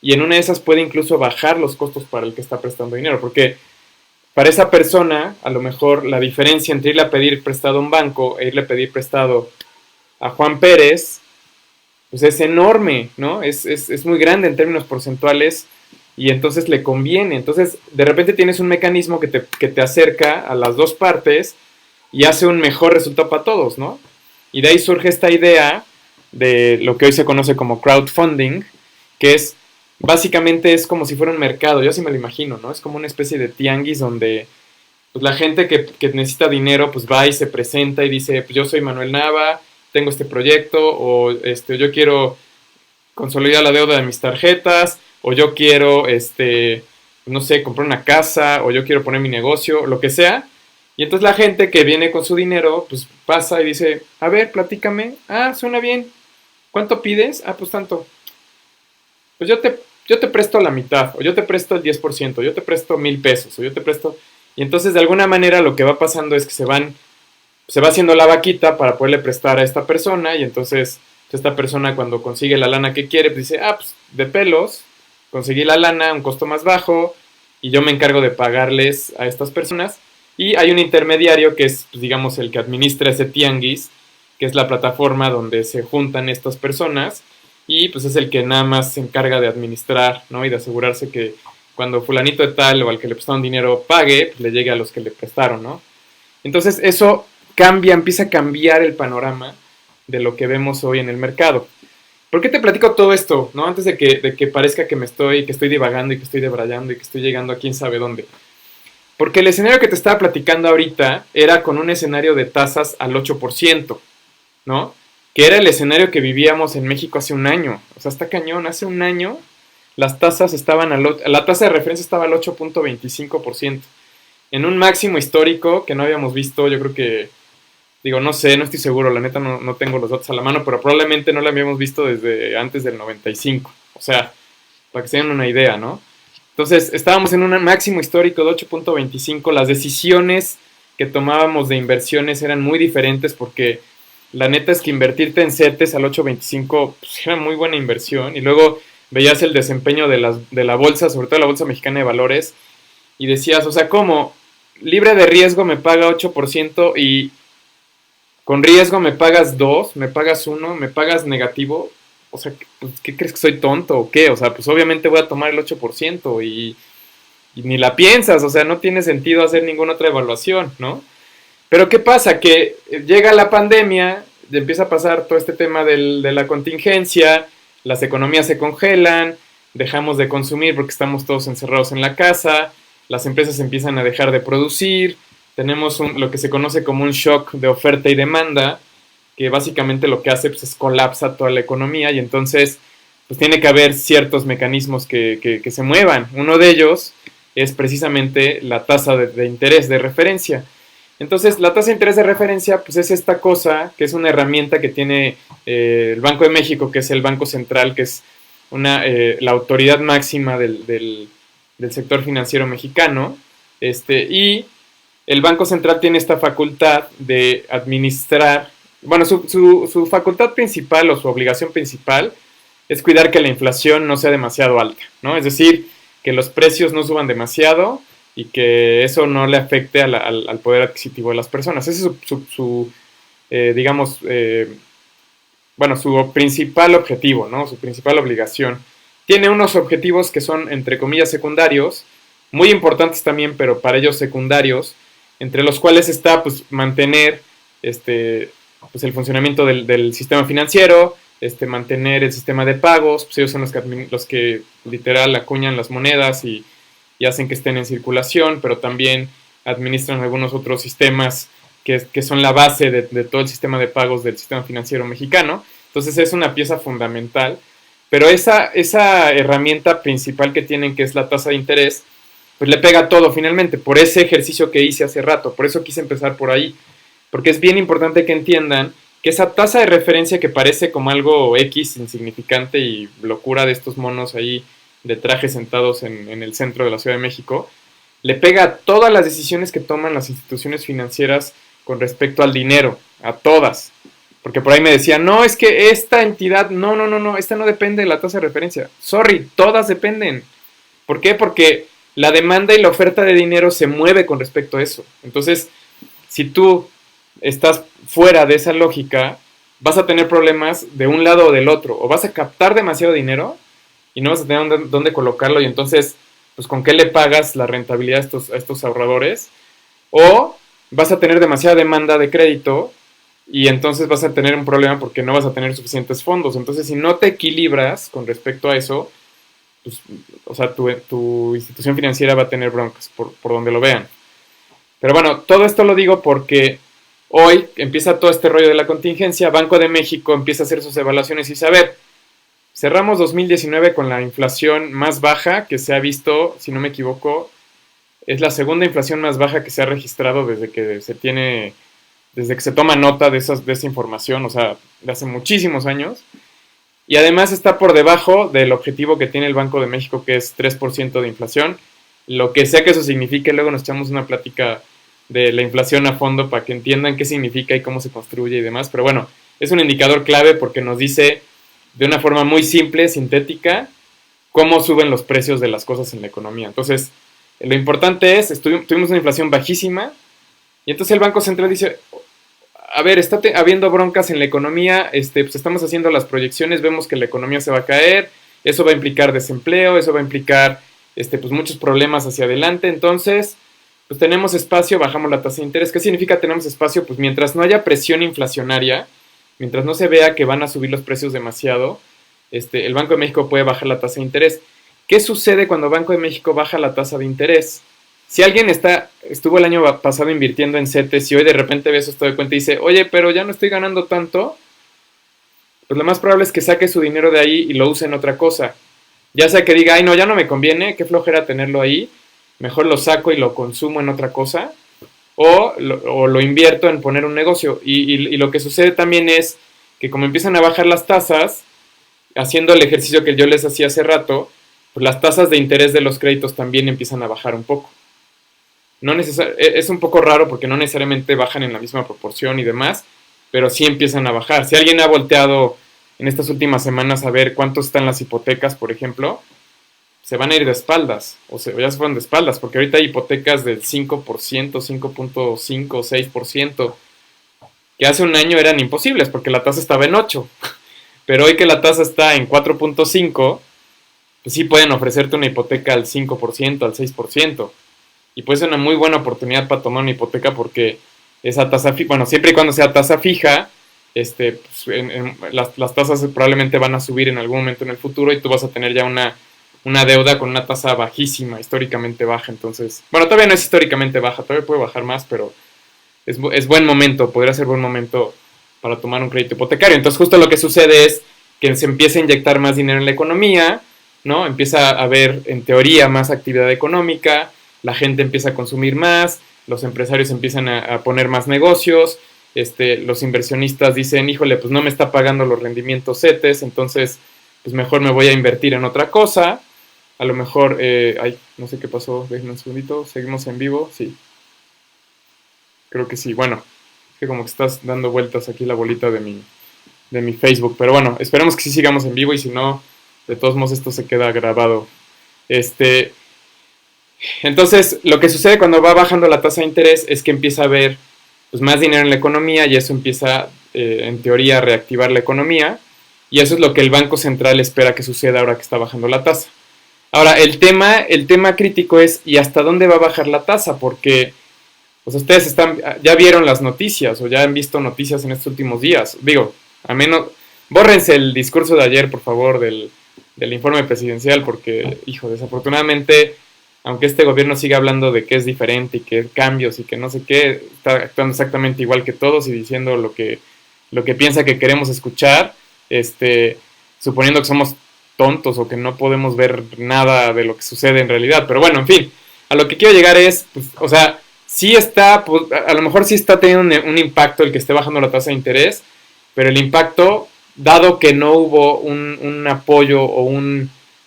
y en una de esas puede incluso bajar los costos para el que está prestando dinero, porque para esa persona a lo mejor la diferencia entre irle a pedir prestado a un banco e irle a pedir prestado a Juan Pérez pues es enorme, ¿no? Es muy grande en términos porcentuales y entonces le conviene. Entonces, de repente tienes un mecanismo que te acerca a las dos partes y hace un mejor resultado para todos, ¿no? Y de ahí surge esta idea de lo que hoy se conoce como crowdfunding, que es, básicamente es como si fuera un mercado, yo así me lo imagino, ¿no? Es como una especie de tianguis donde pues, la gente que necesita dinero, pues va y se presenta y dice, pues yo soy Manuel Nava, tengo este proyecto, o yo quiero consolidar la deuda de mis tarjetas, o yo quiero, no sé, comprar una casa, o yo quiero poner mi negocio, lo que sea. Y entonces la gente que viene con su dinero, pues pasa y dice, a ver, platícame, ah, suena bien, ¿cuánto pides? Ah, pues tanto. Pues yo te presto la mitad, o yo te presto el 10%, yo te presto 1,000 pesos, o yo te presto... Y entonces de alguna manera lo que va pasando es que se va haciendo la vaquita para poderle prestar a esta persona y entonces esta persona cuando consigue la lana que quiere, pues dice, ah, pues de pelos, conseguí la lana a un costo más bajo y yo me encargo de pagarles a estas personas. Y hay un intermediario que es, pues, digamos, el que administra ese tianguis, que es la plataforma donde se juntan estas personas y pues es el que nada más se encarga de administrar, ¿no? Y de asegurarse que cuando fulanito de tal o al que le prestaron dinero pague, pues le llegue a los que le prestaron, ¿no? Entonces eso empieza a cambiar el panorama de lo que vemos hoy en el mercado. ¿Por qué te platico todo esto? ¿No? Antes de que parezca que estoy divagando y que estoy debrayando y que estoy llegando a quién sabe dónde. Porque el escenario que te estaba platicando ahorita era con un escenario de tasas al 8%, ¿no? Que era el escenario que vivíamos en México hace un año. O sea, está cañón. Hace un año las tasas estaban la tasa de referencia estaba al 8.25%. En un máximo histórico que no habíamos visto, yo creo que, digo, no sé, no estoy seguro, la neta no tengo los datos a la mano, pero probablemente no lo habíamos visto desde antes del 95. O sea, para que se den una idea, ¿no? Entonces, estábamos en un máximo histórico de 8.25. Las decisiones que tomábamos de inversiones eran muy diferentes porque la neta es que invertirte en CETES al 8.25 pues, era muy buena inversión. Y luego veías el desempeño de la bolsa, sobre todo la Bolsa Mexicana de Valores, y decías, o sea, ¿cómo? Libre de riesgo me paga 8% y con riesgo me pagas 2, me pagas 1, me pagas negativo. O sea, pues, ¿qué crees que soy tonto o qué? O sea, pues obviamente voy a tomar el 8% y ni la piensas, o sea, no tiene sentido hacer ninguna otra evaluación, ¿no? Pero ¿qué pasa? Que llega la pandemia, empieza a pasar todo este tema de la contingencia, las economías se congelan, dejamos de consumir porque estamos todos encerrados en la casa, las empresas empiezan a dejar de producir, tenemos lo que se conoce como un shock de oferta y demanda, que básicamente lo que hace pues, es colapsa toda la economía y entonces pues tiene que haber ciertos mecanismos que se muevan. Uno de ellos es precisamente la tasa de interés de referencia. Entonces la tasa de interés de referencia pues es esta cosa que es una herramienta que tiene el Banco de México, que es el Banco Central, que es la autoridad máxima del sector financiero mexicano, y el Banco Central tiene esta facultad de administrar, bueno, su facultad principal o su obligación principal es cuidar que la inflación no sea demasiado alta, ¿no? Es decir, que los precios no suban demasiado y que eso no le afecte al poder adquisitivo de las personas. Ese es su principal objetivo, ¿no? Su principal obligación. Tiene unos objetivos que son, entre comillas, secundarios, muy importantes también, pero para ellos secundarios, entre los cuales está pues mantener pues, el funcionamiento del sistema financiero, mantener el sistema de pagos, pues ellos son los que literal acuñan las monedas y hacen que estén en circulación, pero también administran algunos otros sistemas que son la base de todo el sistema de pagos del sistema financiero mexicano. Entonces es una pieza fundamental, pero esa herramienta principal que tienen, que es la tasa de interés, pues le pega todo finalmente, por ese ejercicio que hice hace rato. Por eso quise empezar por ahí, porque es bien importante que entiendan que esa tasa de referencia, que parece como algo X, insignificante y locura de estos monos ahí de traje sentados en el centro de la Ciudad de México, le pega a todas las decisiones que toman las instituciones financieras con respecto al dinero, a todas. Porque por ahí me decían, no, es que esta entidad, no, esta no depende de la tasa de referencia. Sorry, todas dependen. ¿Por qué? Porque la demanda y la oferta de dinero se mueve con respecto a eso. Entonces, si tú estás fuera de esa lógica, vas a tener problemas de un lado o del otro. O vas a captar demasiado dinero y no vas a tener dónde colocarlo, y entonces, pues, ¿con qué le pagas la rentabilidad a estos ahorradores? O vas a tener demasiada demanda de crédito y entonces vas a tener un problema porque no vas a tener suficientes fondos. Entonces, si no te equilibras con respecto a eso, pues, o sea, tu institución financiera va a tener broncas por donde lo vean. Pero bueno, todo esto lo digo porque hoy empieza todo este rollo de la contingencia. Banco de México empieza a hacer sus evaluaciones y dice, a ver, cerramos 2019 con la inflación más baja que se ha visto, si no me equivoco, es la segunda inflación más baja que se ha registrado desde que se toma nota de esa información, o sea, de hace muchísimos años. Y además está por debajo del objetivo que tiene el Banco de México, que es 3% de inflación. Lo que sea que eso signifique, luego nos echamos una plática de la inflación a fondo para que entiendan qué significa y cómo se construye y demás. Pero bueno, es un indicador clave porque nos dice de una forma muy simple, sintética, cómo suben los precios de las cosas en la economía. Entonces, lo importante es, tuvimos una inflación bajísima, y entonces el Banco Central dice, a ver, está habiendo broncas en la economía, pues estamos haciendo las proyecciones, vemos que la economía se va a caer, eso va a implicar desempleo, eso va a implicar pues muchos problemas hacia adelante. Entonces, pues tenemos espacio, bajamos la tasa de interés. ¿Qué significa tenemos espacio? Pues mientras no haya presión inflacionaria, mientras no se vea que van a subir los precios demasiado, el Banco de México puede bajar la tasa de interés. ¿Qué sucede cuando Banco de México baja la tasa de interés? Si alguien estuvo el año pasado invirtiendo en CETES y hoy de repente ve eso, esto de cuenta y dice, oye, pero ya no estoy ganando tanto, pues lo más probable es que saque su dinero de ahí y lo use en otra cosa. Ya sea que diga, ay, no, ya no me conviene, qué flojera tenerlo ahí, mejor lo saco y lo consumo en otra cosa, o lo invierto en poner un negocio. Y lo que sucede también es que como empiezan a bajar las tasas, haciendo el ejercicio que yo les hacía hace rato, pues las tasas de interés de los créditos también empiezan a bajar un poco. Es un poco raro porque no necesariamente bajan en la misma proporción y demás, pero sí empiezan a bajar. Si alguien ha volteado en estas últimas semanas a ver cuánto están las hipotecas, por ejemplo, se van a ir de espaldas, ya se fueron de espaldas, porque ahorita hay hipotecas del 5%, 5.5, 6%, que hace un año eran imposibles porque la tasa estaba en 8%, pero hoy que la tasa está en 4.5%, pues sí pueden ofrecerte una hipoteca al 5%, al 6%, y puede ser una muy buena oportunidad para tomar una hipoteca porque esa tasa fija, bueno, siempre y cuando sea tasa fija, pues, las tasas probablemente van a subir en algún momento en el futuro y tú vas a tener ya una deuda con una tasa bajísima, históricamente baja. Entonces, bueno, todavía no es históricamente baja, todavía puede bajar más, pero es buen momento, podría ser buen momento para tomar un crédito hipotecario. Entonces justo lo que sucede es que se empieza a inyectar más dinero en la economía, ¿no? Empieza a haber, en teoría, más actividad económica, la gente empieza a consumir más, los empresarios empiezan a poner más negocios, los inversionistas dicen, híjole, pues no me está pagando los rendimientos CETES, entonces pues mejor me voy a invertir en otra cosa. A lo mejor, no sé qué pasó, déjenme un segundito, seguimos en vivo, sí. Creo que sí, bueno, es que como que estás dando vueltas aquí la bolita de mi Facebook, pero bueno, esperemos que sí sigamos en vivo y si no, de todos modos esto se queda grabado. Entonces, lo que sucede cuando va bajando la tasa de interés es que empieza a haber pues, más dinero en la economía y eso empieza, en teoría, a reactivar la economía. Y eso es lo que el Banco Central espera que suceda ahora que está bajando la tasa. Ahora, el tema crítico es, ¿y hasta dónde va a bajar la tasa? Porque pues, ustedes ya vieron las noticias o ya han visto noticias en estos últimos días. Digo, al menos bórrense el discurso de ayer, por favor, del informe presidencial, porque, hijo, desafortunadamente, aunque este gobierno siga hablando de que es diferente y que cambios y que no sé qué, está actuando exactamente igual que todos y diciendo lo que piensa que queremos escuchar, suponiendo que somos tontos o que no podemos ver nada de lo que sucede en realidad. Pero bueno, en fin, a lo que quiero llegar es, pues, o sea, sí está, pues, a lo mejor sí está teniendo un impacto el que esté bajando la tasa de interés, pero el impacto, dado que no hubo un apoyo o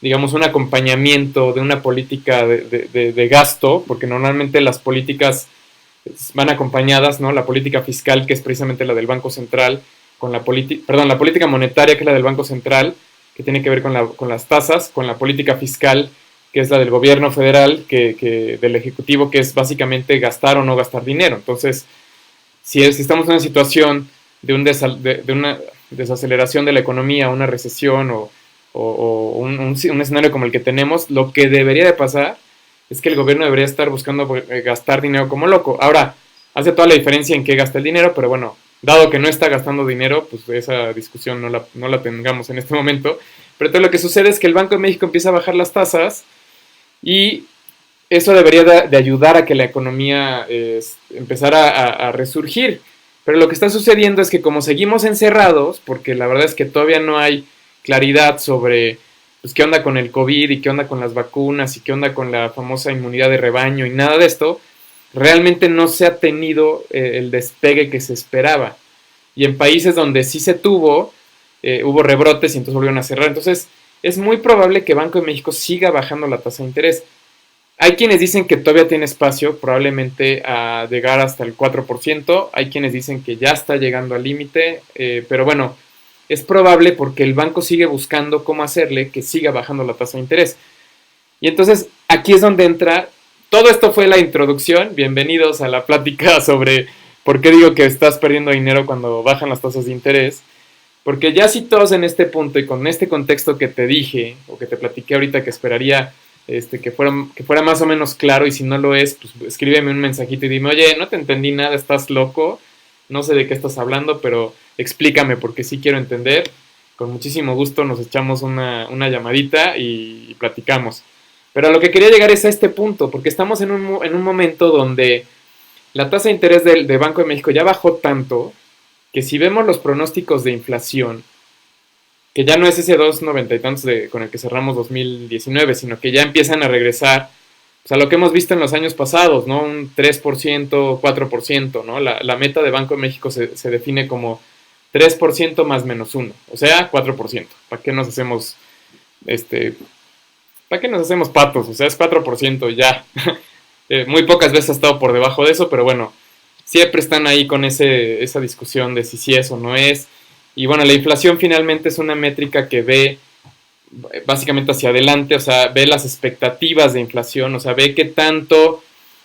digamos, un acompañamiento de una política de gasto, porque normalmente las políticas van acompañadas, ¿no? La política fiscal, que es precisamente la del Banco Central, con la política monetaria, que es la del Banco Central, que tiene que ver con las tasas, con la política fiscal, que es la del gobierno federal, del Ejecutivo, que es básicamente gastar o no gastar dinero. Entonces, si estamos en una situación de una desaceleración de la economía, una recesión o un escenario como el que tenemos, lo que debería de pasar es que el gobierno debería estar buscando gastar dinero como loco. Ahora, hace toda la diferencia en qué gasta el dinero, pero bueno, dado que no está gastando dinero, pues esa discusión no la tengamos en este momento. Pero todo lo que sucede es que el Banco de México empieza a bajar las tasas y eso debería de ayudar a que la economía empezara a resurgir. Pero lo que está sucediendo es que como seguimos encerrados, porque la verdad es que todavía no hay claridad sobre pues, qué onda con el COVID y qué onda con las vacunas y qué onda con la famosa inmunidad de rebaño y nada de esto, realmente no se ha tenido el despegue que se esperaba. Y en países donde sí se tuvo, hubo rebrotes y entonces volvieron a cerrar. Entonces es muy probable que Banco de México siga bajando la tasa de interés. Hay quienes dicen que todavía tiene espacio, probablemente a llegar hasta el 4%. Hay quienes dicen que ya está llegando al límite, pero bueno, es probable porque el banco sigue buscando cómo hacerle que siga bajando la tasa de interés. Y entonces aquí es donde entra, todo esto fue la introducción, bienvenidos a la plática sobre por qué digo que estás perdiendo dinero cuando bajan las tasas de interés. Porque ya situados en este punto y con este contexto que te dije o que te platiqué ahorita que esperaría que fuera más o menos claro, y si no lo es, pues escríbeme un mensajito y dime, oye, no te entendí nada, estás loco, no sé de qué estás hablando, pero explícame porque sí quiero entender. Con muchísimo gusto nos echamos una llamadita y platicamos. Pero a lo que quería llegar es a este punto, porque estamos en un momento donde la tasa de interés de Banco de México ya bajó tanto que si vemos los pronósticos de inflación, que ya no es ese 2,90 y tantos con el que cerramos 2019, sino que ya empiezan a regresar pues, a lo que hemos visto en los años pasados, ¿no? Un 3%, 4%, ¿no? La meta de Banco de México se define como 3% más menos 1, o sea, 4%. ¿Para qué nos hacemos, para qué nos hacemos patos? O sea, es 4% ya. Muy pocas veces ha estado por debajo de eso, pero bueno, siempre están ahí con esa discusión de si sí es o no es. Y bueno, la inflación finalmente es una métrica que ve básicamente hacia adelante, o sea, ve las expectativas de inflación, o sea, ve qué tanto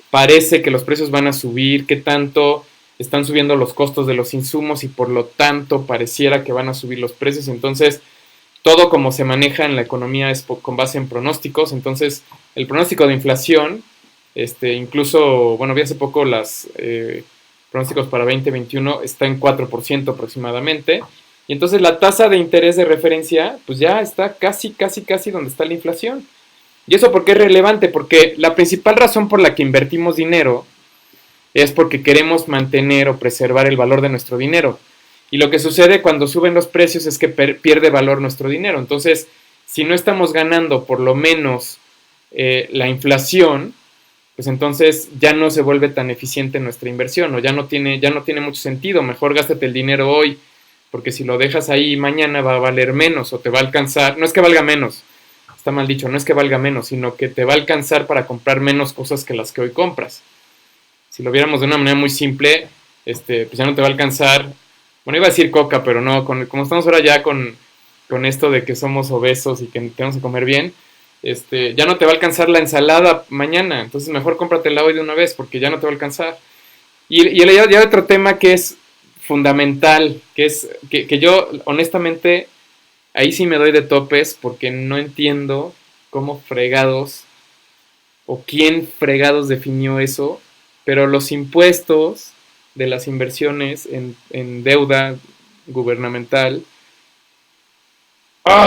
parece que los precios van a subir, qué tanto están subiendo los costos de los insumos y por lo tanto pareciera que van a subir los precios. Entonces, todo como se maneja en la economía es con base en pronósticos. Entonces, el pronóstico de inflación, incluso, bueno, vi hace poco las pronósticos para 2021, está en 4% aproximadamente. Y entonces la tasa de interés de referencia, pues ya está casi donde está la inflación. ¿Y eso por qué es relevante? Porque la principal razón por la que invertimos dinero es porque queremos mantener o preservar el valor de nuestro dinero. Y lo que sucede cuando suben los precios es que pierde valor nuestro dinero. Entonces, si no estamos ganando por lo menos la inflación, pues entonces ya no se vuelve tan eficiente nuestra inversión o ya no tiene mucho sentido. Mejor gástate el dinero hoy, porque si lo dejas ahí mañana va a valer menos o te va a alcanzar. No es que valga menos, está mal dicho, no es que valga menos, sino que te va a alcanzar para comprar menos cosas que las que hoy compras. Si lo viéramos de una manera muy simple, pues ya no te va a alcanzar. Bueno, iba a decir coca, pero no, como estamos ahora ya con esto de que somos obesos y que tenemos que comer bien, ya no te va a alcanzar la ensalada mañana, entonces mejor cómpratela hoy de una vez porque ya no te va a alcanzar. Y ya hay otro tema que es fundamental, que es que yo honestamente ahí sí me doy de topes porque no entiendo cómo fregados o quién fregados definió eso, pero los impuestos de las inversiones en deuda gubernamental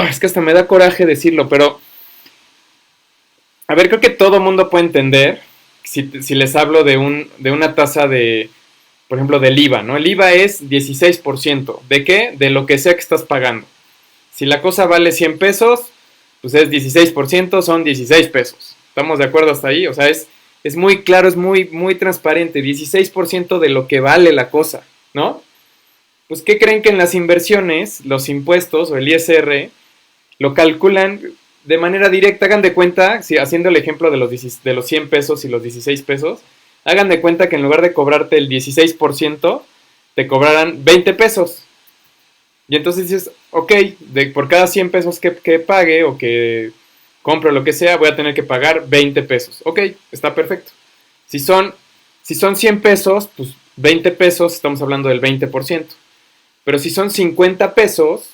Es que hasta me da coraje decirlo, pero a ver, creo que todo mundo puede entender si les hablo de una tasa de, por ejemplo, del IVA, ¿no? El IVA es 16%. ¿De qué? De lo que sea que estás pagando. Si la cosa vale 100 pesos, pues es 16%, son 16 pesos. ¿Estamos de acuerdo hasta ahí? O sea, es muy claro, es muy, muy transparente. 16% de lo que vale la cosa, ¿no? Pues, ¿qué creen que en las inversiones, los impuestos o el ISR, lo calculan de manera directa? Hagan de cuenta, si haciendo el ejemplo de los 100 pesos y los 16 pesos, hagan de cuenta que en lugar de cobrarte el 16%, te cobrarán 20 pesos. Y entonces dices, ok, por cada 100 pesos que pague o que compro lo que sea, voy a tener que pagar 20 pesos. Ok, está perfecto. Si son 100 pesos, pues 20 pesos, estamos hablando del 20%. Pero si son 50 pesos,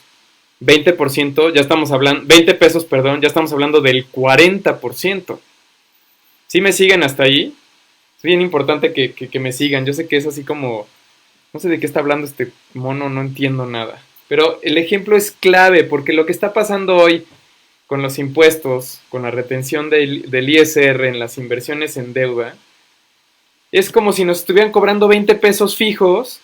20%, ya estamos hablando, 20 pesos, perdón, ya estamos hablando del 40%. ¿Sí me siguen hasta ahí? Es bien importante que me sigan. Yo sé que es así como, no sé de qué está hablando este mono, no entiendo nada. Pero el ejemplo es clave, porque lo que está pasando hoy con los impuestos, con la retención del ISR en las inversiones en deuda, es como si nos estuvieran cobrando 20 pesos fijos,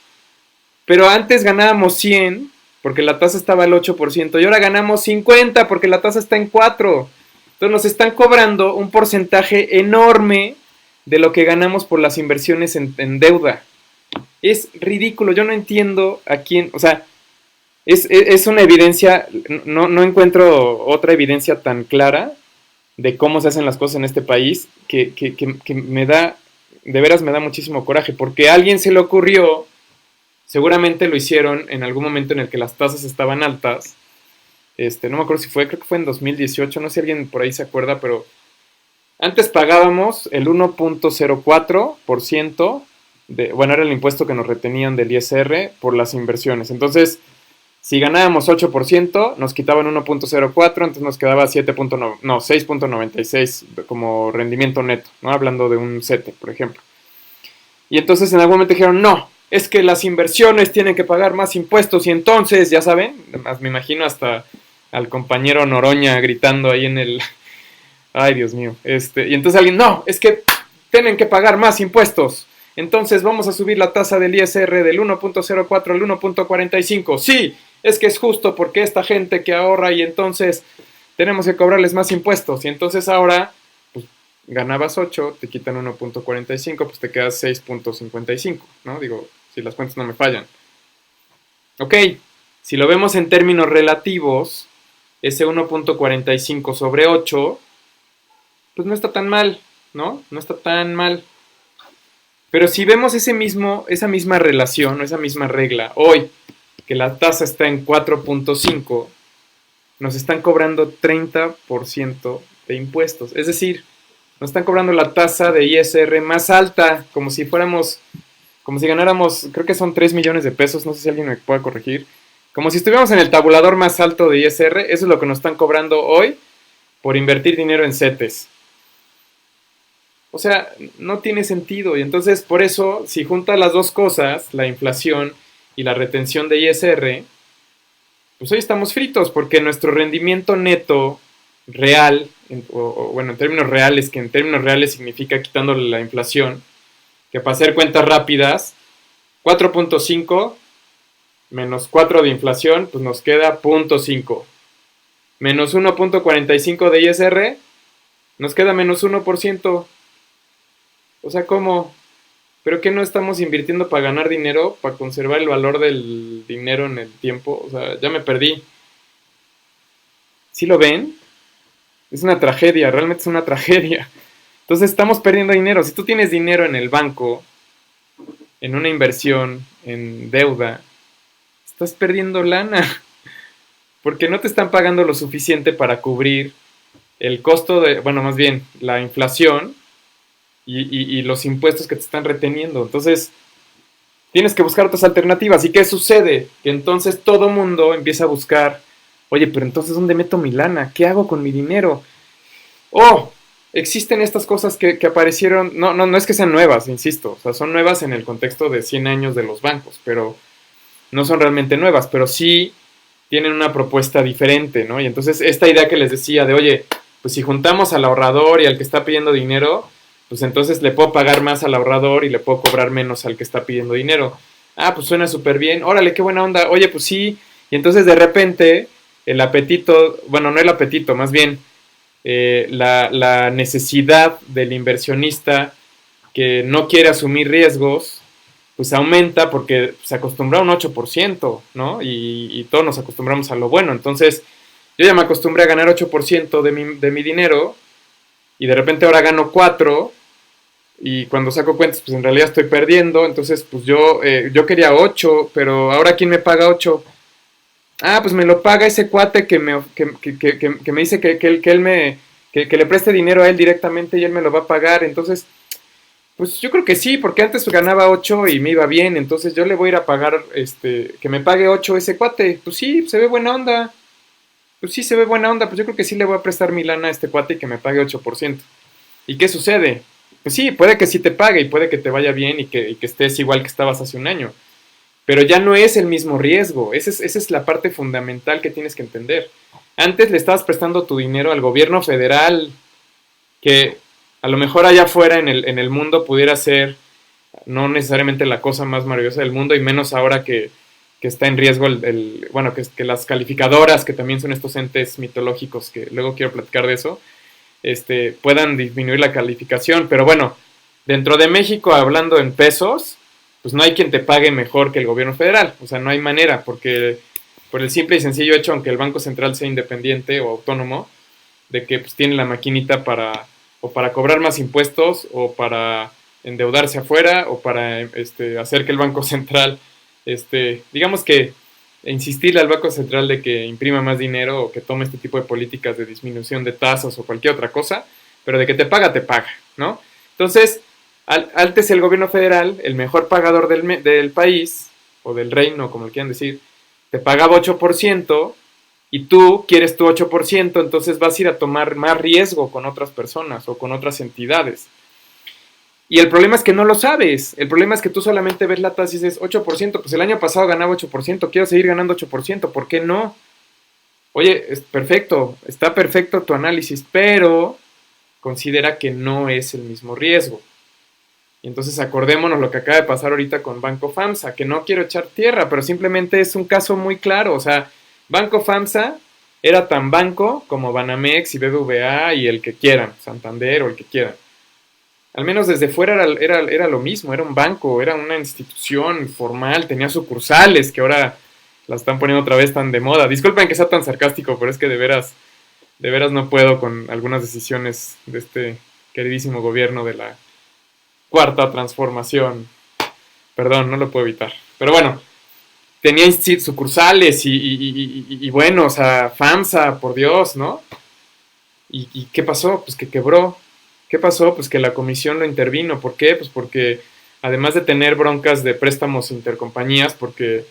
pero antes ganábamos 100 porque la tasa estaba al 8% y ahora ganamos 50 porque la tasa está en 4. Entonces nos están cobrando un porcentaje enorme de lo que ganamos por las inversiones en deuda. Es ridículo, yo no entiendo a quién, o sea, es una evidencia, no encuentro otra evidencia tan clara de cómo se hacen las cosas en este país que me da, de veras me da muchísimo coraje, porque a alguien se le ocurrió, seguramente lo hicieron en algún momento en el que las tasas estaban altas, no me acuerdo si fue, creo que fue en 2018, no sé si alguien por ahí se acuerda, pero antes pagábamos el 1.04%, bueno, era el impuesto que nos retenían del ISR por las inversiones. Entonces, si ganábamos 8%, nos quitaban 1.04, entonces nos quedaba 6.96 como rendimiento neto, ¿no? Hablando de un CETE, por ejemplo. Y entonces en algún momento dijeron, no, es que las inversiones tienen que pagar más impuestos, y entonces, ya saben, me imagino hasta al compañero Noroña gritando ahí en el... Ay, Dios mío. Y entonces alguien, no, es que tienen que pagar más impuestos. Entonces vamos a subir la tasa del ISR del 1.04 al 1.45. Sí, es que es justo porque esta gente que ahorra y entonces tenemos que cobrarles más impuestos. Y entonces ahora, pues, ganabas 8, te quitan 1.45, pues te quedas 6.55, ¿no? Digo, si las cuentas no me fallan. Ok, si lo vemos en términos relativos, ese 1.45 sobre 8, pues no está tan mal, ¿no? No está tan mal. Pero si vemos esa misma relación o esa misma regla hoy, que la tasa está en 4.5, nos están cobrando 30% de impuestos. Es decir, nos están cobrando la tasa de ISR más alta, como si ganáramos, creo que son 3 millones de pesos, no sé si alguien me puede corregir. Como si estuviéramos en el tabulador más alto de ISR, eso es lo que nos están cobrando hoy por invertir dinero en CETES. O sea, no tiene sentido. Y entonces, por eso, si juntas las dos cosas, la inflación y la retención de ISR, pues hoy estamos fritos, porque nuestro rendimiento neto real, bueno, en términos reales, que en términos reales significa quitándole la inflación, que para hacer cuentas rápidas, 4.5 menos 4 de inflación, pues nos queda 0.5. Menos 1.45 de ISR, nos queda menos 1%. O sea, ¿cómo? ¿Pero qué no estamos invirtiendo para ganar dinero? ¿Para conservar el valor del dinero en el tiempo? O sea, ya me perdí. ¿Sí lo ven? Es una tragedia, realmente es una tragedia. Entonces estamos perdiendo dinero. Si tú tienes dinero en el banco, en una inversión, en deuda, estás perdiendo lana. Porque no te están pagando lo suficiente para cubrir el costo de, bueno, más bien, la inflación y los impuestos que te están reteniendo. Entonces, tienes que buscar otras alternativas. ¿Y qué sucede? Que entonces todo mundo empieza a buscar, oye, pero entonces, ¿dónde meto mi lana? ¿Qué hago con mi dinero? Oh, existen estas cosas que aparecieron, no es que sean nuevas, insisto, o sea, son nuevas en el contexto de 100 años de los bancos, pero no son realmente nuevas, pero sí tienen una propuesta diferente, ¿no? Y entonces esta idea que les decía de, oye, pues si juntamos al ahorrador y al que está pidiendo dinero, pues entonces le puedo pagar más al ahorrador y le puedo cobrar menos al que está pidiendo dinero. Ah, pues suena súper bien, órale, qué buena onda, oye, pues sí. Y entonces de repente el apetito, bueno, no el apetito, más bien la necesidad del inversionista que no quiere asumir riesgos, pues aumenta porque se acostumbra a un 8%, ¿no? Y todos nos acostumbramos a lo bueno. Entonces, yo ya me acostumbré a ganar 8% de mi dinero y de repente ahora gano 4 y cuando saco cuentas, pues en realidad estoy perdiendo. Entonces, pues yo quería 8, pero ahora ¿quién me paga 8? Ah, pues me lo paga ese cuate que me dice que él que le preste dinero a él directamente y él me lo va a pagar. Entonces, pues yo creo que sí, porque antes ganaba 8 y me iba bien, entonces yo le voy a ir a pagar, que me pague 8 ese cuate. Pues sí, se ve buena onda. Pues sí, se ve buena onda, pues yo creo que sí le voy a prestar mi lana a este cuate y que me pague 8%. ¿Y qué sucede? Pues sí, puede que sí te pague y puede que te vaya bien y que estés igual que estabas hace un año. Pero ya no es el mismo riesgo. Esa es la parte fundamental que tienes que entender. Antes le estabas prestando tu dinero al gobierno federal, que a lo mejor allá afuera en el mundo pudiera ser no necesariamente la cosa más maravillosa del mundo y menos ahora que está en riesgo bueno, que las calificadoras, que también son estos entes mitológicos, que luego quiero platicar de eso, puedan disminuir la calificación. Pero bueno, dentro de México, hablando en pesos, pues no hay quien te pague mejor que el gobierno federal. O sea, no hay manera, porque por el simple y sencillo hecho, aunque el Banco Central sea independiente o autónomo, de que pues tiene la maquinita para cobrar más impuestos o para endeudarse afuera o para hacer que el Banco Central, digamos que insistirle al Banco Central de que imprima más dinero o que tome este tipo de políticas de disminución de tasas o cualquier otra cosa, pero de que te paga, ¿no? Entonces, antes el gobierno federal, el mejor pagador del país, o del reino, como lo quieran decir, te pagaba 8% y tú quieres tu 8%, entonces vas a ir a tomar más riesgo con otras personas o con otras entidades. Y el problema es que no lo sabes. El problema es que tú solamente ves la tasa y dices 8%, pues el año pasado ganaba 8%, quiero seguir ganando 8%, ¿por qué no? Oye, es perfecto, está perfecto tu análisis, pero considera que no es el mismo riesgo. Y entonces acordémonos lo que acaba de pasar ahorita con Banco FAMSA, que no quiero echar tierra, pero simplemente es un caso muy claro. O sea, Banco FAMSA era tan banco como Banamex y BBVA y el que quieran, Santander o el que quieran. Al menos desde fuera era lo mismo, era un banco, era una institución formal, tenía sucursales que ahora las están poniendo otra vez tan de moda. Disculpen que sea tan sarcástico, pero es que de veras no puedo con algunas decisiones de este queridísimo gobierno de la cuarta transformación. Perdón, no lo puedo evitar. Pero bueno, tenía sucursales y bueno, o sea, FAMSA, por Dios, ¿no? ¿Y qué pasó? Pues que quebró. ¿Qué pasó? Pues que la comisión lo intervino. ¿Por qué? Pues porque además de tener broncas de préstamos intercompañías, porque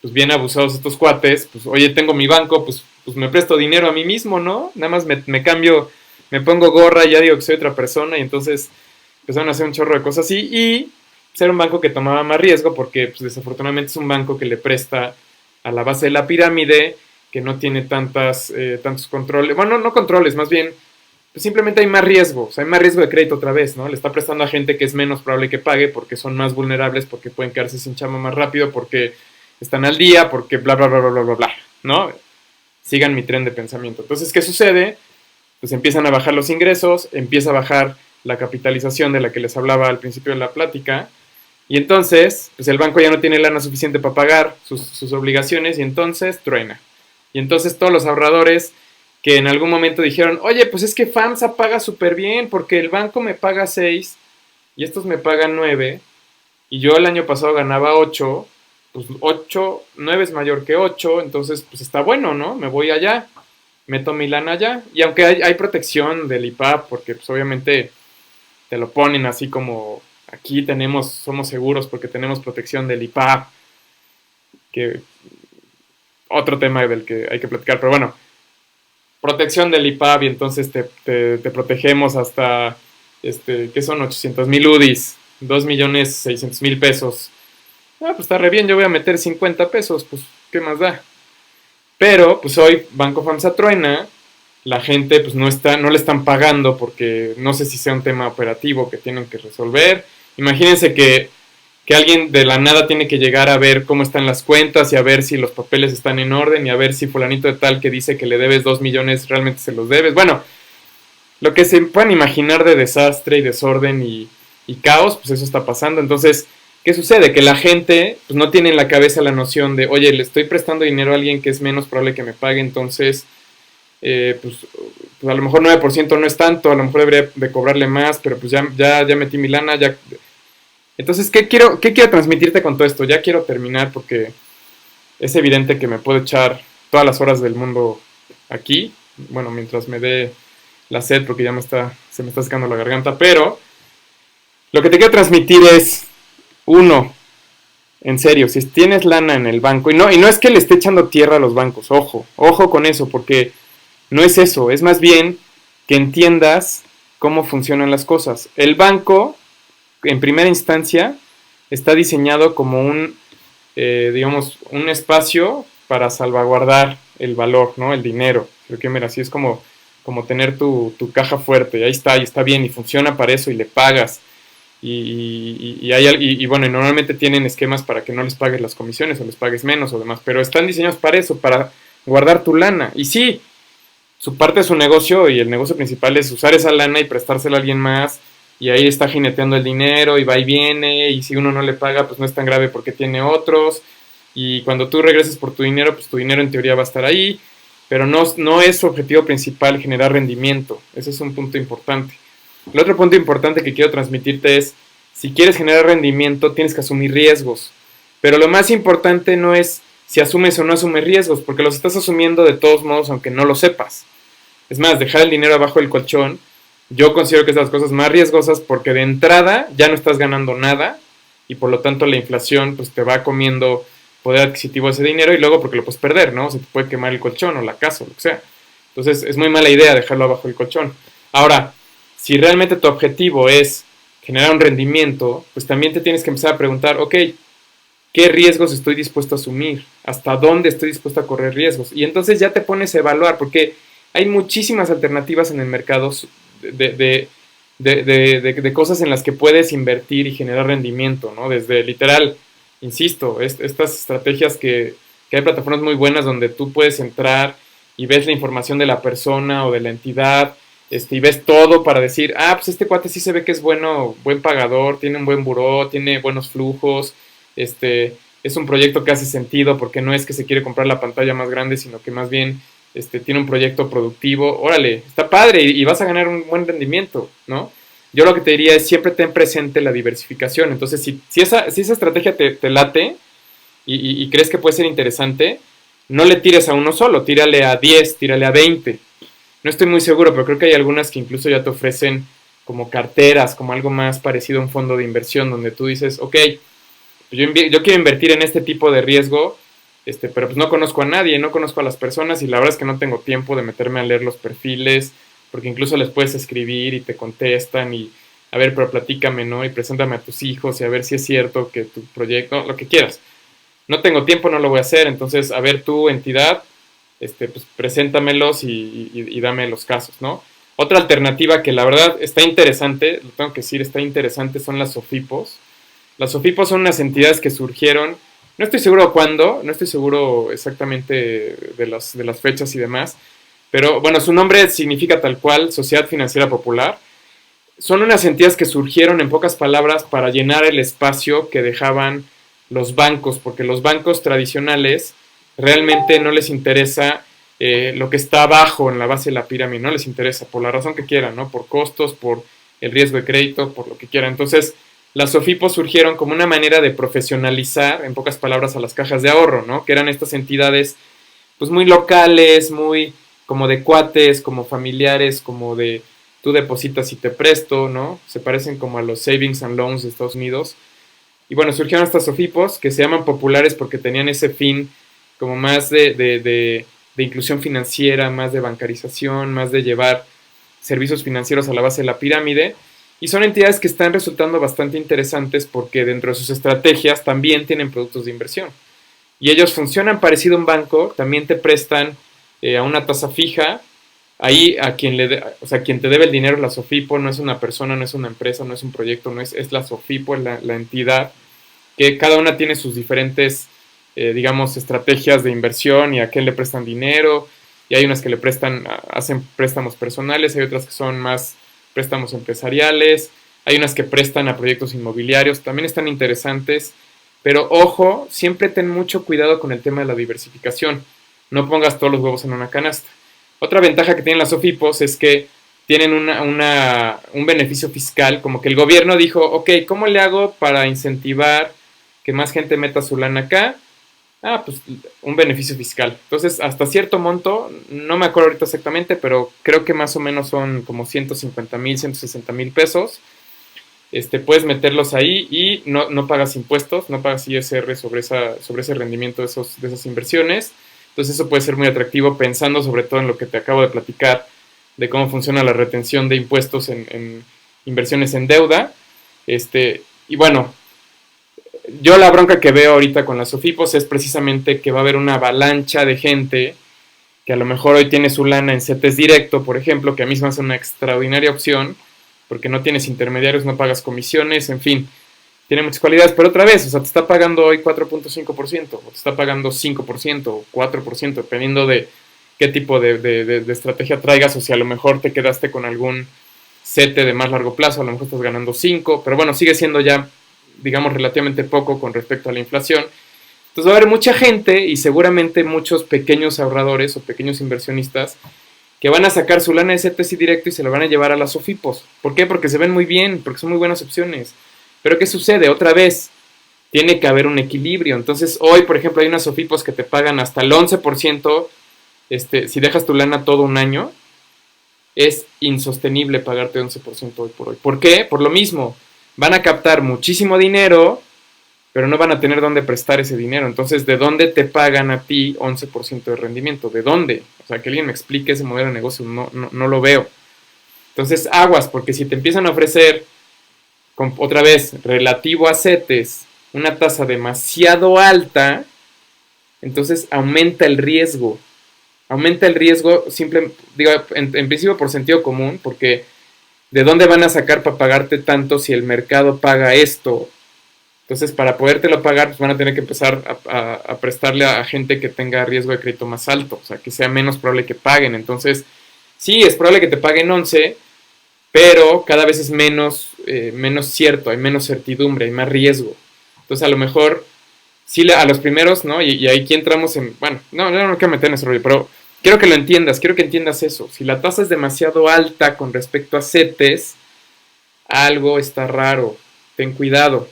pues bien abusados estos cuates, pues oye, tengo mi banco, pues me presto dinero a mí mismo, ¿no? Nada más me cambio, me pongo gorra y ya digo que soy otra persona y entonces empezaron a hacer un chorro de cosas así y pues era un banco que tomaba más riesgo porque pues desafortunadamente es un banco que le presta a la base de la pirámide, que no tiene tantos controles, bueno, no controles, más bien pues simplemente hay más riesgo, o sea, hay más riesgo de crédito otra vez, ¿no? Le está prestando a gente que es menos probable que pague porque son más vulnerables, porque pueden quedarse sin chamba más rápido, porque están al día, porque bla, bla, bla, bla, bla, bla, bla, ¿no? Sigan mi tren de pensamiento. Entonces, ¿qué sucede? Pues empiezan a bajar los ingresos, empieza a bajar la capitalización de la que les hablaba al principio de la plática, y entonces, pues el banco ya no tiene lana suficiente para pagar sus obligaciones, y entonces truena. Y entonces todos los ahorradores que en algún momento dijeron, oye, pues es que FAMSA paga súper bien, porque el banco me paga 6 y estos me pagan 9 y yo el año pasado ganaba 8, pues 8, 9 es mayor que 8, entonces pues está bueno, ¿no? Me voy allá, meto mi lana allá, y aunque hay protección del IPAP, porque pues obviamente te lo ponen así como aquí somos seguros porque tenemos protección del IPAP, que otro tema del que hay que platicar, pero bueno, protección del IPAB y entonces te protegemos hasta, ¿qué son? 800,000 UDIs, 2,600,000 pesos. Ah, pues está re bien, yo voy a meter 50 pesos, pues, ¿qué más da? Pero pues hoy Banco FAMSA truena, la gente pues no le están pagando porque no sé si sea un tema operativo que tienen que resolver. Imagínense que alguien de la nada tiene que llegar a ver cómo están las cuentas y a ver si los papeles están en orden y a ver si fulanito de tal que dice que le debes 2 millones realmente se los debes. Bueno, lo que se puedan imaginar de desastre y desorden y caos, pues eso está pasando. Entonces, ¿qué sucede? Que la gente pues no tiene en la cabeza la noción de, oye, le estoy prestando dinero a alguien que es menos probable que me pague, entonces, pues a lo mejor 9% no es tanto, a lo mejor debería de cobrarle más, pero pues ya metí mi lana, ya... Entonces, ¿qué quiero transmitirte con todo esto? Ya quiero terminar porque es evidente que me puedo echar todas las horas del mundo aquí, bueno, mientras me dé la sed porque se me está secando la garganta, pero lo que te quiero transmitir es, uno, en serio, si tienes lana en el banco, y no es que le esté echando tierra a los bancos, ojo con eso, porque no es eso, es más bien que entiendas cómo funcionan las cosas. El banco, en primera instancia, está diseñado como digamos, un espacio para salvaguardar el valor, ¿no? El dinero. Creo que, mira, así es como tener tu caja fuerte, ahí está, y está bien, y funciona para eso, y le pagas. Y bueno, y normalmente tienen esquemas para que no les pagues las comisiones o les pagues menos o demás, pero están diseñados para eso, para guardar tu lana. Y sí, su parte de su negocio y el negocio principal es usar esa lana y prestársela a alguien más, y ahí está jineteando el dinero y va y viene, y si uno no le paga pues no es tan grave porque tiene otros, y cuando tú regreses por tu dinero pues tu dinero en teoría va a estar ahí, pero no es su objetivo principal generar rendimiento. Ese es un punto importante. El otro punto importante que quiero transmitirte es, si quieres generar rendimiento tienes que asumir riesgos, pero lo más importante no es si asumes o no asumes riesgos, porque los estás asumiendo de todos modos aunque no lo sepas. Es más, dejar el dinero abajo del colchón, yo considero que es de las cosas más riesgosas porque de entrada ya no estás ganando nada y por lo tanto la inflación pues te va comiendo poder adquisitivo de ese dinero, y luego porque lo puedes perder, ¿no? Se te puede quemar el colchón o la casa o lo que sea. Entonces es muy mala idea dejarlo abajo del colchón. Ahora, si realmente tu objetivo es generar un rendimiento, pues también te tienes que empezar a preguntar, ok, ¿qué riesgos estoy dispuesto a asumir? ¿Hasta dónde estoy dispuesto a correr riesgos? Y entonces ya te pones a evaluar, porque hay muchísimas alternativas en el mercado de cosas en las que puedes invertir y generar rendimiento, ¿no? Desde literal, insisto, estas estrategias que hay plataformas muy buenas donde tú puedes entrar y ves la información de la persona o de la entidad, y ves todo para decir, pues este cuate sí se ve que es bueno, buen pagador, tiene un buen buró, tiene buenos flujos, es un proyecto que hace sentido porque no es que se quiere comprar la pantalla más grande, sino que más bien tiene un proyecto productivo. Órale, está padre y vas a ganar un buen rendimiento, ¿no? Yo lo que te diría es siempre ten presente la diversificación. Entonces, si esa estrategia te late y crees que puede ser interesante, no le tires a uno solo, tírale a 10, tírale a 20. No estoy muy seguro, pero creo que hay algunas que incluso ya te ofrecen como carteras, como algo más parecido a un fondo de inversión, donde tú dices, ok, pues yo quiero invertir en este tipo de riesgo, pero pues no conozco a nadie, no conozco a las personas y la verdad es que no tengo tiempo de meterme a leer los perfiles, porque incluso les puedes escribir y te contestan y, a ver, pero platícame, ¿no? Y preséntame a tus hijos y a ver si es cierto que tu proyecto, lo que quieras. No tengo tiempo, no lo voy a hacer, entonces, a ver, tu entidad, pues preséntamelos y dame los casos, ¿no? Otra alternativa que la verdad está interesante, lo tengo que decir, está interesante, son las SOFIPOS. Las SOFIPOS son unas entidades que surgieron, no estoy seguro cuándo, no estoy seguro exactamente de las fechas y demás, pero bueno, su nombre significa tal cual, Sociedad Financiera Popular. Son unas entidades que surgieron, en pocas palabras, para llenar el espacio que dejaban los bancos, porque los bancos tradicionales realmente no les interesa lo que está abajo en la base de la pirámide, no les interesa, por la razón que quieran, ¿no? Por costos, por el riesgo de crédito, por lo que quieran. Entonces, las SOFIPOS surgieron como una manera de profesionalizar, en pocas palabras, a las cajas de ahorro, ¿no? Que eran estas entidades, pues muy locales, muy como de cuates, como familiares, como de tú depositas y te presto, ¿no? Se parecen como a los Savings and Loans de Estados Unidos. Y bueno, surgieron estas SOFIPOS que se llaman populares porque tenían ese fin como más de inclusión financiera, más de bancarización, más de llevar servicios financieros a la base de la pirámide. Y son entidades que están resultando bastante interesantes porque dentro de sus estrategias también tienen productos de inversión. y ellos funcionan parecido a un banco, también te prestan a una tasa fija. Ahí a quien quien te debe el dinero es la SOFIPO, no es una persona, no es una empresa, no es un proyecto, es la SOFIPO, la entidad, que cada una tiene sus diferentes, digamos, estrategias de inversión y a quién le prestan dinero, y hay unas que le prestan, hacen préstamos personales, hay otras que son más préstamos empresariales, hay unas que prestan a proyectos inmobiliarios, también están interesantes, pero ojo, siempre ten mucho cuidado con el tema de la diversificación, no pongas todos los huevos en una canasta. Otra ventaja que tienen las SOFIPOS es que tienen un beneficio fiscal, como que el gobierno dijo, ok, ¿cómo le hago para incentivar que más gente meta su lana acá? Pues un beneficio fiscal. Entonces, hasta cierto monto, no me acuerdo ahorita exactamente, pero creo que más o menos son como 150,000, 160,000 pesos. Puedes meterlos ahí y no pagas impuestos, no pagas ISR sobre ese rendimiento de esas inversiones. Entonces eso puede ser muy atractivo pensando sobre todo en lo que te acabo de platicar de cómo funciona la retención de impuestos en inversiones en deuda. Y bueno, yo la bronca que veo ahorita con las SOFIPOS es precisamente que va a haber una avalancha de gente que a lo mejor hoy tiene su lana en CETES directo, por ejemplo, que a mí se me hace una extraordinaria opción, porque no tienes intermediarios, no pagas comisiones, en fin, tiene muchas cualidades, pero otra vez, o sea, te está pagando hoy 4.5%, o te está pagando 5%, o 4%, dependiendo de qué tipo de estrategia traigas, o si a lo mejor te quedaste con algún CETE de más largo plazo, a lo mejor estás ganando 5%, pero bueno, sigue siendo ya, digamos, relativamente poco con respecto a la inflación. Entonces va a haber mucha gente y seguramente muchos pequeños ahorradores o pequeños inversionistas que van a sacar su lana de CETES y directo y se la van a llevar a las SOFIPOS. ¿Por qué? Porque se ven muy bien, porque son muy buenas opciones. Pero ¿qué sucede? Otra vez, tiene que haber un equilibrio. Entonces, hoy, por ejemplo, hay unas SOFIPOS que te pagan hasta el 11%, si dejas tu lana todo un año, es insostenible pagarte 11% hoy por hoy. ¿Por qué? Por lo mismo, van a captar muchísimo dinero, pero no van a tener dónde prestar ese dinero. Entonces, ¿de dónde te pagan a ti 11% de rendimiento? ¿De dónde? O sea, que alguien me explique ese modelo de negocio, no lo veo. Entonces, aguas, porque si te empiezan a ofrecer otra vez, relativo a CETES, una tasa demasiado alta, entonces aumenta el riesgo. Aumenta el riesgo, en principio por sentido común, porque ¿de dónde van a sacar para pagarte tanto si el mercado paga esto? Entonces, para podértelo pagar, pues van a tener que empezar a prestarle a gente que tenga riesgo de crédito más alto, o sea, que sea menos probable que paguen. Entonces, sí, es probable que te paguen 11, pero cada vez es menos cierto, hay menos certidumbre, hay más riesgo. Entonces a lo mejor, sí a los primeros, ¿no? Y aquí entramos en, bueno, no quiero meter en ese rollo, pero quiero que lo entiendas, quiero que entiendas eso. Si la tasa es demasiado alta con respecto a CETES, algo está raro, ten cuidado.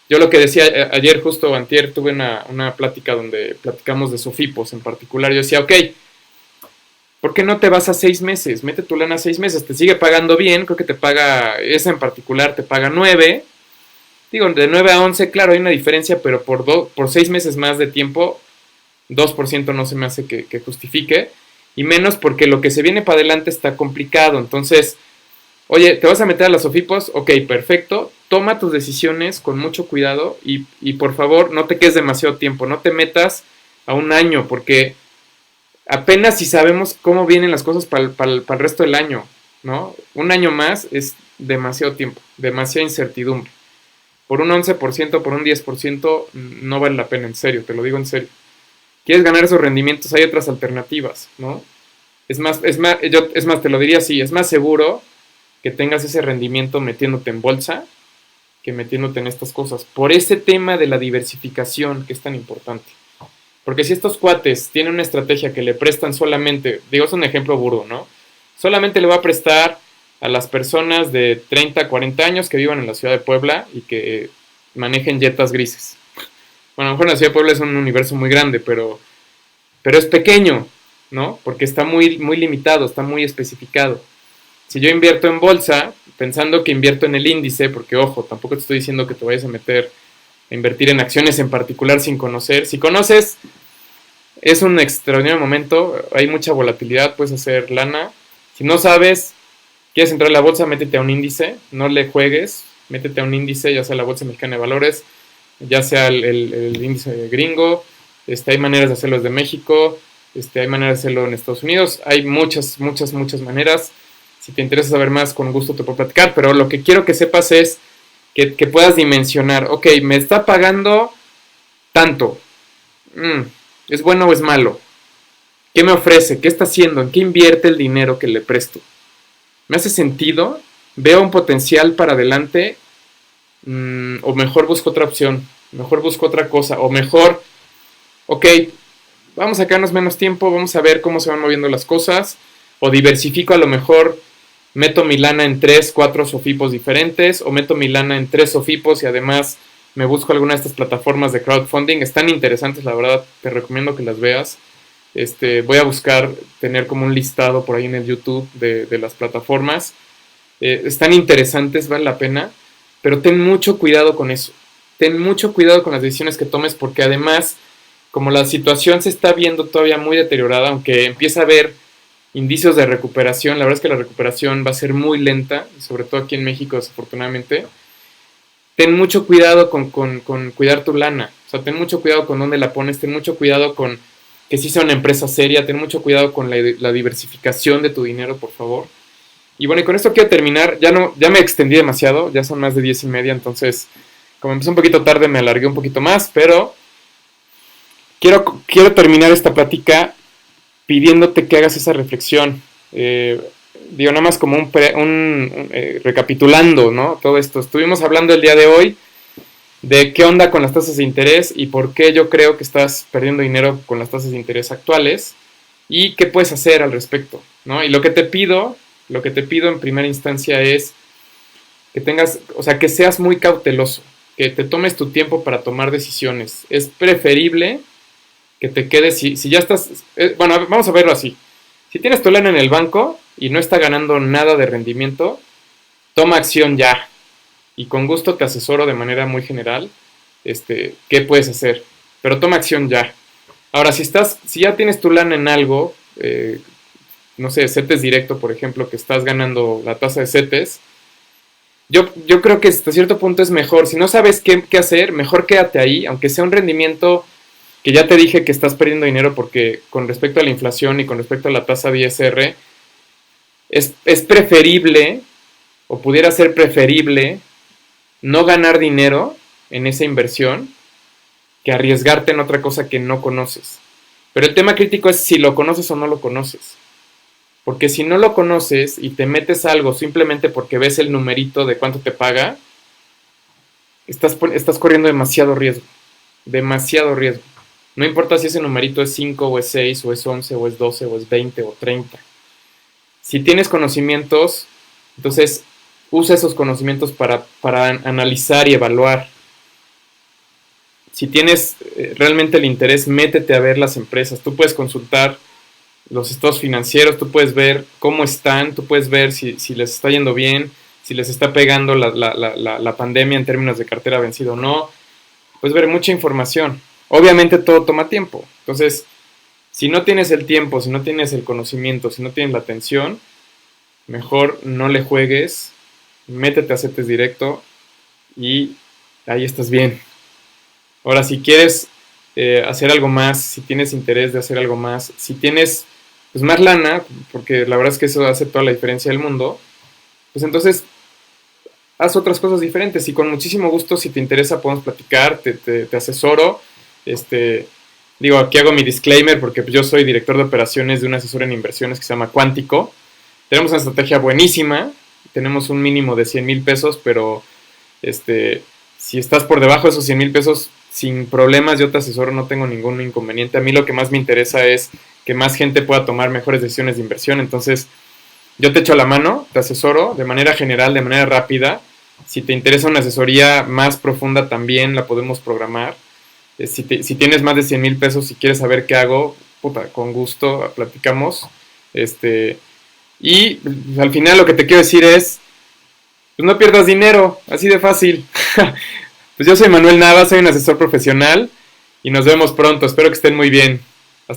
Yo lo que decía ayer, justo antier, tuve una plática donde platicamos de SOFIPOS en particular. Yo decía, ok, ¿por qué no te vas a 6 meses? Mete tu lana a 6 meses, te sigue pagando bien, creo que te paga, esa en particular te paga 9. Digo, de 9 a 11, claro, hay una diferencia, pero por 6 meses más de tiempo, 2% no se me hace que justifique. Y menos porque lo que se viene para adelante está complicado. Entonces, oye, ¿te vas a meter a las SOFIPOS? Ok, perfecto. Toma tus decisiones con mucho cuidado y por favor no te quedes demasiado tiempo, no te metas a un año, porque apenas si sabemos cómo vienen las cosas para el resto del año, ¿no? Un año más es demasiado tiempo, demasiada incertidumbre. Por un 11%, por un 10%, no vale la pena, en serio, te lo digo en serio. ¿Quieres ganar esos rendimientos? Hay otras alternativas, ¿no? Es más, te lo diría así, es más seguro que tengas ese rendimiento metiéndote en bolsa que metiéndote en estas cosas. Por ese tema de la diversificación que es tan importante. Porque si estos cuates tienen una estrategia que le prestan solamente, digo, es un ejemplo burdo, ¿no? Solamente le va a prestar a las personas de 30, 40 años que vivan en la ciudad de Puebla y que manejen jetas grises. Bueno, a lo mejor la ciudad de Puebla es un universo muy grande, pero es pequeño, ¿no? Porque está muy, muy limitado, está muy especificado. Si yo invierto en bolsa, pensando que invierto en el índice, porque ojo, tampoco te estoy diciendo que te vayas a meter a invertir en acciones en particular sin conocer. Si conoces, es un extraordinario momento, hay mucha volatilidad, puedes hacer lana. Si no sabes, quieres entrar a la bolsa, métete a un índice, no le juegues, métete a un índice, ya sea la Bolsa Mexicana de Valores, ya sea el índice gringo, Hay maneras de hacerlo desde México, hay maneras de hacerlo en Estados Unidos, hay muchas maneras. Si te interesa saber más, con gusto te puedo platicar, pero lo que quiero que sepas es que puedas dimensionar, ok, me está pagando tanto, ¿es bueno o es malo? ¿Qué me ofrece? ¿Qué está haciendo? ¿En qué invierte el dinero que le presto? ¿Me hace sentido? ¿Veo un potencial para adelante? O mejor busco otra opción, mejor busco otra cosa, o mejor, ok, vamos a sacarnos menos tiempo, vamos a ver cómo se van moviendo las cosas, o diversifico, a lo mejor meto mi lana en 3, 4 sofipos diferentes, o meto mi lana en 3 sofipos y además me busco alguna de estas plataformas de crowdfunding. Están interesantes, la verdad, te recomiendo que las veas. Voy a buscar tener como un listado por ahí en el YouTube de las plataformas. Están interesantes, vale la pena, pero ten mucho cuidado con eso. Ten mucho cuidado con las decisiones que tomes, porque además, como la situación se está viendo todavía muy deteriorada, aunque empieza a haber indicios de recuperación, la verdad es que la recuperación va a ser muy lenta, sobre todo aquí en México, desafortunadamente. Ten mucho cuidado con cuidar tu lana, o sea, ten mucho cuidado con dónde la pones, ten mucho cuidado con que sí sea una empresa seria, ten mucho cuidado con la diversificación de tu dinero, por favor. Y bueno, y con esto quiero terminar. Ya me extendí demasiado, ya son más de 10:30, entonces, como empecé un poquito tarde, me alargué un poquito más, pero quiero terminar esta plática pidiéndote que hagas esa reflexión. Digo, nada más como recapitulando, ¿no? Todo esto. Estuvimos hablando el día de hoy de qué onda con las tasas de interés y por qué yo creo que estás perdiendo dinero con las tasas de interés actuales y qué puedes hacer al respecto, ¿no? Y lo que te pido en primera instancia es que tengas, o sea, que seas muy cauteloso, que te tomes tu tiempo para tomar decisiones. Es preferible que te quedes, si ya estás, bueno, vamos a verlo así. Si tienes tu lana en el banco y no está ganando nada de rendimiento, toma acción ya. Y con gusto te asesoro de manera muy general qué puedes hacer. Pero toma acción ya. Ahora, si ya tienes tu lana en algo, no sé, CETES directo, por ejemplo, que estás ganando la tasa de CETES, yo creo que hasta cierto punto es mejor. Si no sabes qué hacer, mejor quédate ahí, aunque sea un rendimiento que ya te dije que estás perdiendo dinero, porque con respecto a la inflación y con respecto a la tasa de ISR, es preferible, o pudiera ser preferible, no ganar dinero en esa inversión que arriesgarte en otra cosa que no conoces. Pero el tema crítico es si lo conoces o no lo conoces. Porque si no lo conoces y te metes a algo simplemente porque ves el numerito de cuánto te paga, estás corriendo demasiado riesgo. Demasiado riesgo. No importa si ese numerito es 5 o es 6 o es 11 o es 12 o es 20 o 30. Si tienes conocimientos, entonces usa esos conocimientos para analizar y evaluar. Si tienes realmente el interés, métete a ver las empresas. Tú puedes consultar los estados financieros, tú puedes ver cómo están, tú puedes ver si les está yendo bien, si les está pegando la pandemia en términos de cartera vencida o no. Puedes ver mucha información. Obviamente todo toma tiempo. Entonces, si no tienes el tiempo, si no tienes el conocimiento, si no tienes la atención, mejor no le juegues, métete a CETES directo y ahí estás bien. Ahora, si quieres hacer algo más, si tienes interés de hacer algo más, si tienes pues más lana, porque la verdad es que eso hace toda la diferencia del mundo, pues entonces haz otras cosas diferentes y con muchísimo gusto, si te interesa, podemos platicar, te asesoro. Digo, aquí hago mi disclaimer porque yo soy director de operaciones de un asesor en inversiones que se llama Cuántico. Tenemos una estrategia buenísima, tenemos un mínimo de 100,000 pesos, pero si estás por debajo de esos 100,000 pesos, sin problemas yo te asesoro, no tengo ningún inconveniente. A mí lo que más me interesa es que más gente pueda tomar mejores decisiones de inversión. Entonces yo te echo la mano, te asesoro de manera general, de manera rápida. Si te interesa una asesoría más profunda también la podemos programar. Si tienes más de 100,000 pesos, si quieres saber qué hago, puta, con gusto platicamos. Y al final lo que te quiero decir es, pues no pierdas dinero, así de fácil. Pues yo soy Manuel Nava, soy un asesor profesional y nos vemos pronto, espero que estén muy bien.